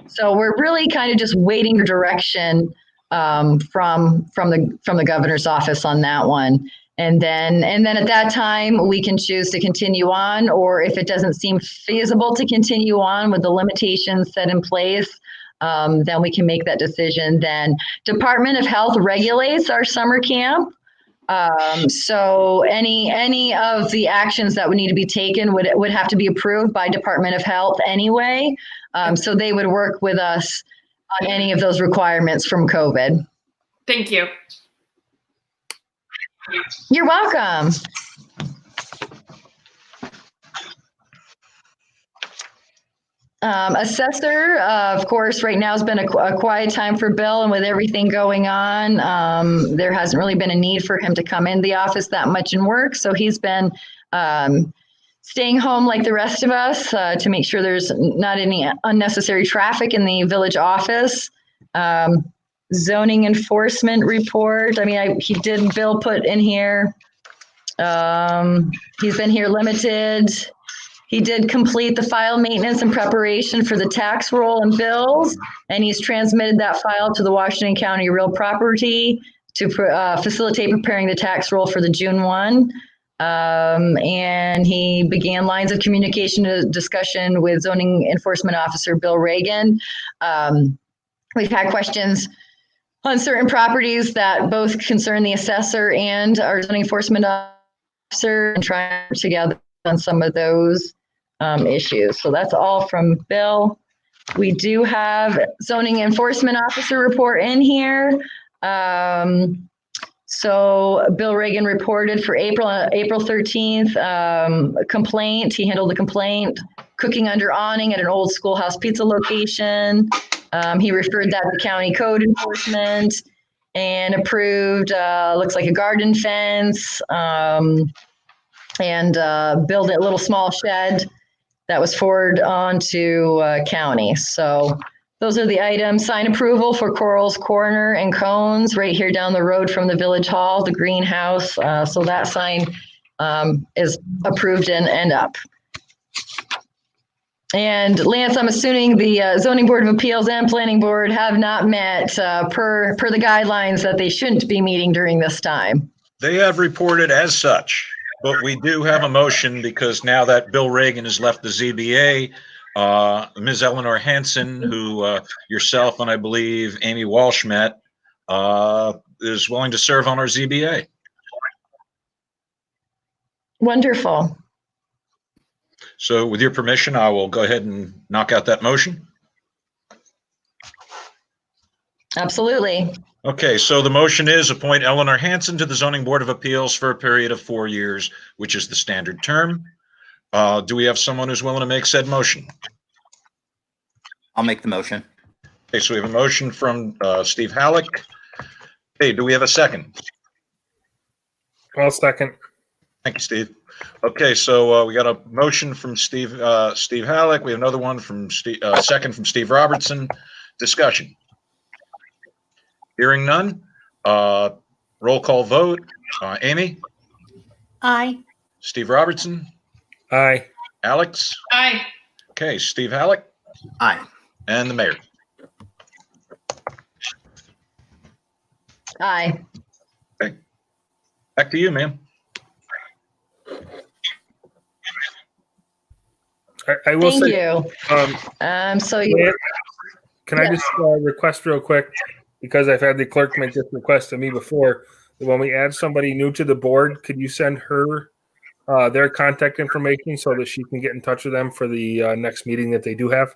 So we're really kind of just waiting for direction from the governor's office on that one. And then at that time, we can choose to continue on, or if it doesn't seem feasible to continue on with the limitations set in place, then we can make that decision. Then Department of Health regulates our summer camp. So any of the actions that would need to be taken would have to be approved by Department of Health anyway. So they would work with us on any of those requirements from COVID. Thank you. You're welcome. Assessor, of course, right now has been a quiet time for Bill, and with everything going on, there hasn't really been a need for him to come in the office that much and work. So he's been staying home like the rest of us to make sure there's not any unnecessary traffic in the village office. Zoning enforcement report. I mean, Bill put in here. He's been here limited. He did complete the file maintenance and preparation for the tax roll and bills, and he's transmitted that file to the Washington County Real Property to facilitate preparing the tax roll for the June 1. And he began lines of communication discussion with Zoning Enforcement Officer Bill Reagan. We've had questions on certain properties that both concern the assessor and our zoning enforcement officer, and trying to work together on some of those issues. So that's all from Bill. We do have zoning enforcement officer report in here. So Bill Reagan reported for April 13th, a complaint. He handled the complaint, cooking under awning at an old schoolhouse pizza location. He referred that to county code enforcement and approved, looks like a garden fence, and build a little small shed that was forwarded on to county. So those are the items. Sign approval for Coral's Corner and Cones right here down the road from the Village Hall, the greenhouse. So that sign is approved and up. And Lance, I'm assuming the Zoning Board of Appeals and Planning Board have not met per the guidelines that they shouldn't be meeting during this time. They have reported as such, but we do have a motion because now that Bill Reagan has left the ZBA, Ms. Eleanor Hanson, who yourself and I believe Amy Walsh met, is willing to serve on our ZBA. Wonderful. So with your permission, I will go ahead and knock out that motion. Absolutely. Okay, so the motion is appoint Eleanor Hanson to the Zoning Board of Appeals for a period of 4 years, which is the standard term. Do we have someone who's willing to make said motion? I'll make the motion. Okay, so we have a motion from Steve Halleck. Hey, do we have a second? I'll second. Thank you, Steve. Okay, so we got a motion from Steve Halleck. We have another one from second from Steve Robertson. Discussion. Hearing none. Roll call vote. Amy? Aye. Steve Robertson? Aye. Alex? Aye. Okay, Steve Halleck? Aye. And the mayor. Aye. Okay. Back to you, ma'am. I will Thank say, you. So you, can I just request real quick, because I've had the clerk make this request to me before, that when we add somebody new to the board, could you send her their contact information so that she can get in touch with them for the next meeting that they do have?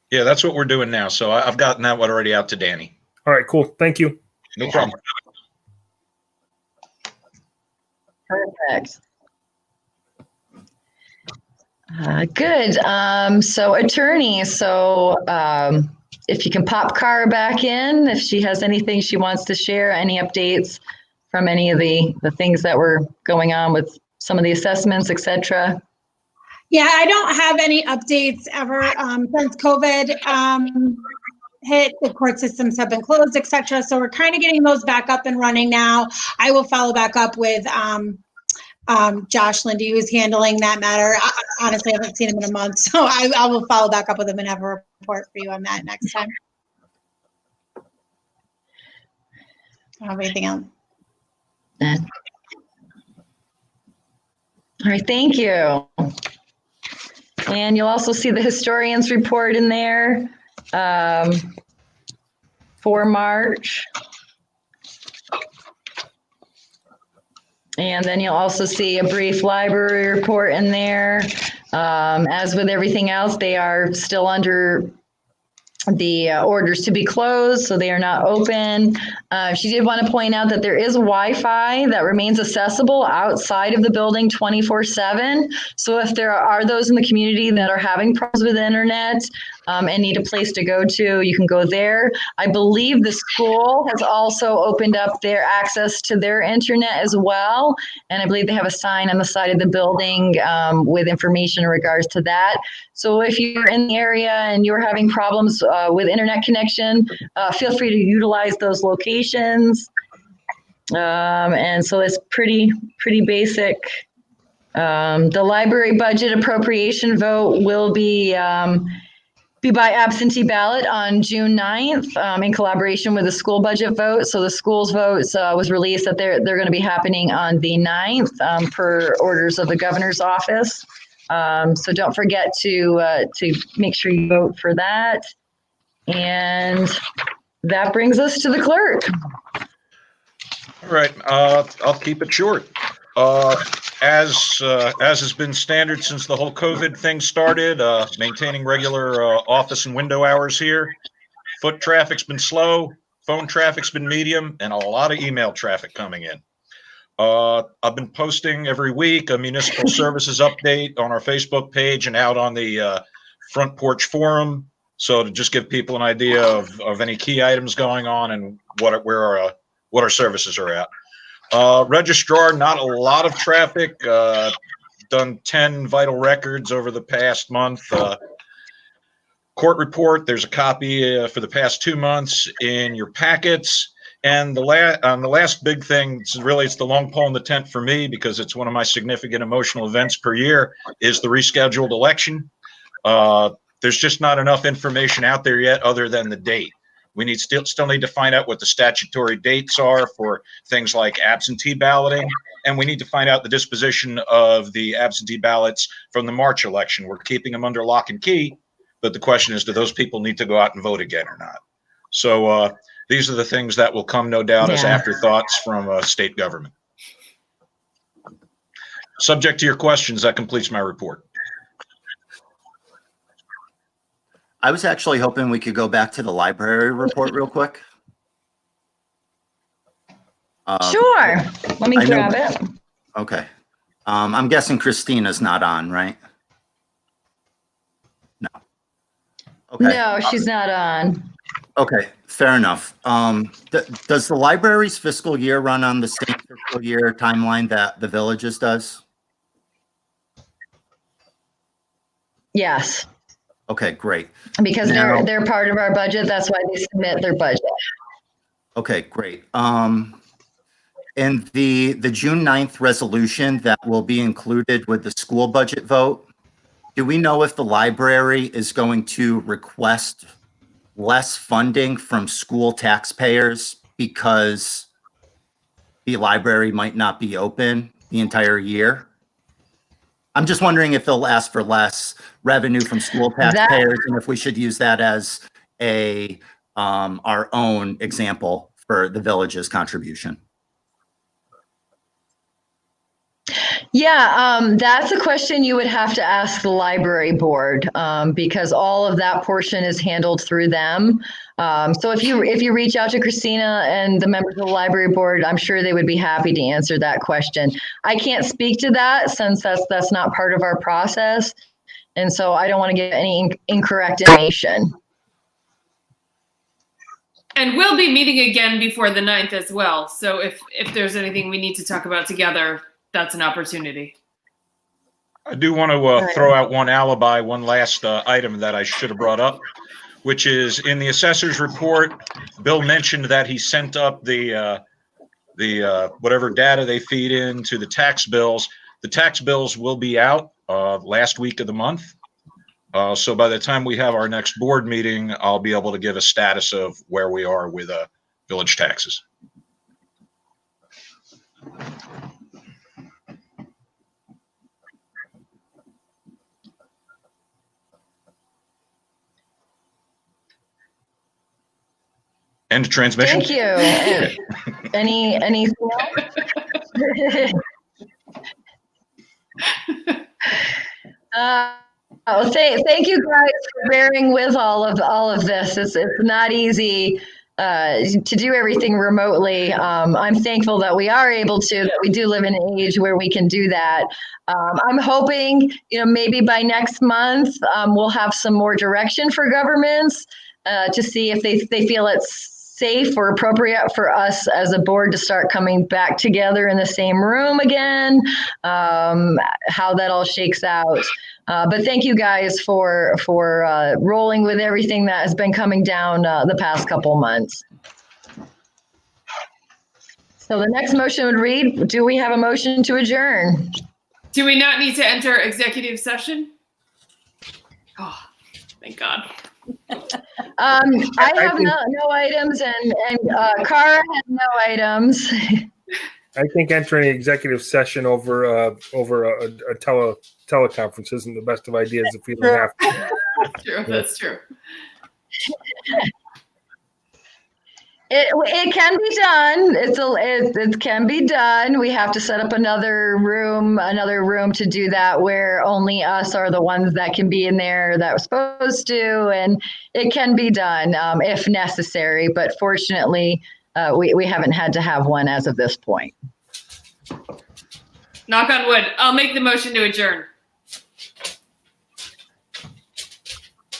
Yeah, that's what we're doing now. So I've gotten that one already out to Danny. All right, cool. Thank you. No problem. perfect. Good. So attorney, if you can pop Cara back in, if she has anything she wants to share, any updates from any of the things that were going on with some of the assessments, et cetera. Yeah, I don't have any updates ever since COVID hit. The court systems have been closed, et cetera. So we're kind of getting those back up and running now. I will follow back up with Josh Lindy, who's handling that matter. Honestly, I haven't seen him in a month, so I will follow back up with him and have a report for you on that next time. I don't have anything else. All right, thank you. And you'll also see the historian's report in there for March. And then you'll also see a brief library report in there. As with everything else, they are still under the orders to be closed, so they are not open. She did want to point out that there is Wi-Fi that remains accessible outside of the building 24/7. So if there are those in the community that are having problems with the internet and need a place to go to, you can go there. I believe the school has also opened up their access to their internet as well. And I believe they have a sign on the side of the building with information in regards to that. So if you're in the area and you're having problems with internet connection, feel free to utilize those locations. And so it's pretty basic. The library budget appropriation vote will be by absentee ballot on June 9th in collaboration with the school budget vote. So the school's votes was released that they're going to be happening on the 9th per orders of the governor's office. So don't forget to make sure you vote for that. And that brings us to the clerk. All right, I'll keep it short. As has been standard since the whole COVID thing started, maintaining regular office and window hours here. Foot traffic's been slow, phone traffic's been medium, and a lot of email traffic coming in. I've been posting every week a municipal services update on our Facebook page and out on the Front Porch Forum. So to just give people an idea of any key items going on and what our services are at. Registrar, not a lot of traffic. Done 10 vital records over the past month. Court report, there's a copy for the past 2 months in your packets. And the last big thing, it's the long pole in the tent for me because it's one of my significant emotional events per year, is the rescheduled election. There's just not enough information out there yet other than the date. We still need to find out what the statutory dates are for things like absentee balloting, and we need to find out the disposition of the absentee ballots from the March election. We're keeping them under lock and key, but the question is, do those people need to go out and vote again or not? So these are the things that will come, no doubt, as afterthoughts from state government. Subject to your questions, that completes my report. I was actually hoping we could go back to the library report real quick. Sure. Let me grab it. Okay. I'm guessing Christina's not on, right? No. Okay. No, she's not on. Okay, fair enough. Does the library's fiscal year run on the same fiscal year timeline that the villages does? Yes. Okay, great. Because they're part of our budget. That's why they submit their budget. Okay, great. And the June 9th resolution that will be included with the school budget vote, do we know if the library is going to request less funding from school taxpayers because the library might not be open the entire year? I'm just wondering if they'll ask for less revenue from school taxpayers and if we should use that as our own example for the village's contribution. Yeah, that's a question you would have to ask the library board because all of that portion is handled through them. So if you reach out to Christina and the members of the library board, I'm sure they would be happy to answer that question. I can't speak to that since that's not part of our process. And so I don't want to give any incorrect information. And we'll be meeting again before the 9th as well. So if there's anything we need to talk about together, that's an opportunity. I do want to throw out one last item that I should have brought up, which is in the assessor's report. Bill mentioned that he sent up the whatever data they feed into the tax bills. The tax bills will be out last week of the month. So by the time we have our next board meeting, I'll be able to give a status of where we are with village taxes. End transmission. Thank you. Anything else? Thank you guys for bearing with all of this. It's not easy to do everything remotely. I'm thankful that we are able to, that we do live in an age where we can do that. I'm hoping, maybe by next month, we'll have some more direction for governments to see if they feel it's safe or appropriate for us as a board to start coming back together in the same room again, how that all shakes out. But thank you guys for rolling with everything that has been coming down the past couple months. So the next motion would read, do we have a motion to adjourn? Do we not need to enter executive session? Oh, thank God. I have no items and Cara has no items. I think entering executive session over a teleconference isn't the best of ideas if we don't have to. True, that's true. It can be done. It can be done. We have to set up another room to do that where only us are the ones that can be in there that we're supposed to, and it can be done if necessary. But fortunately, we haven't had to have one as of this point. Knock on wood. I'll make the motion to adjourn.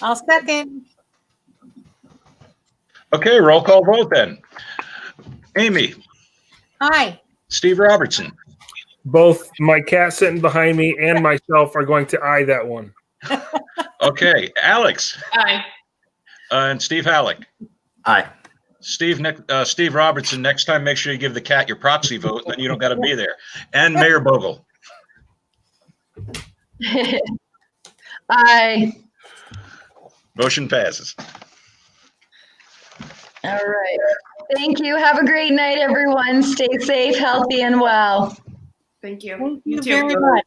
I'll second. Okay, roll call vote then. Amy, Aye. Steve Robertson, Both my cat sitting behind me and myself are going to eye that one. okay, Alex, Aye. and Steve Halleck. Aye. Steve Robertson, next time, make sure you give the cat your proxy vote, and then you don't got to be there. And Mayor Bogle. Aye. Motion passes. All right. Thank you. Have a great night, everyone. Stay safe, healthy, and well. Thank you. Thank You you too. very much.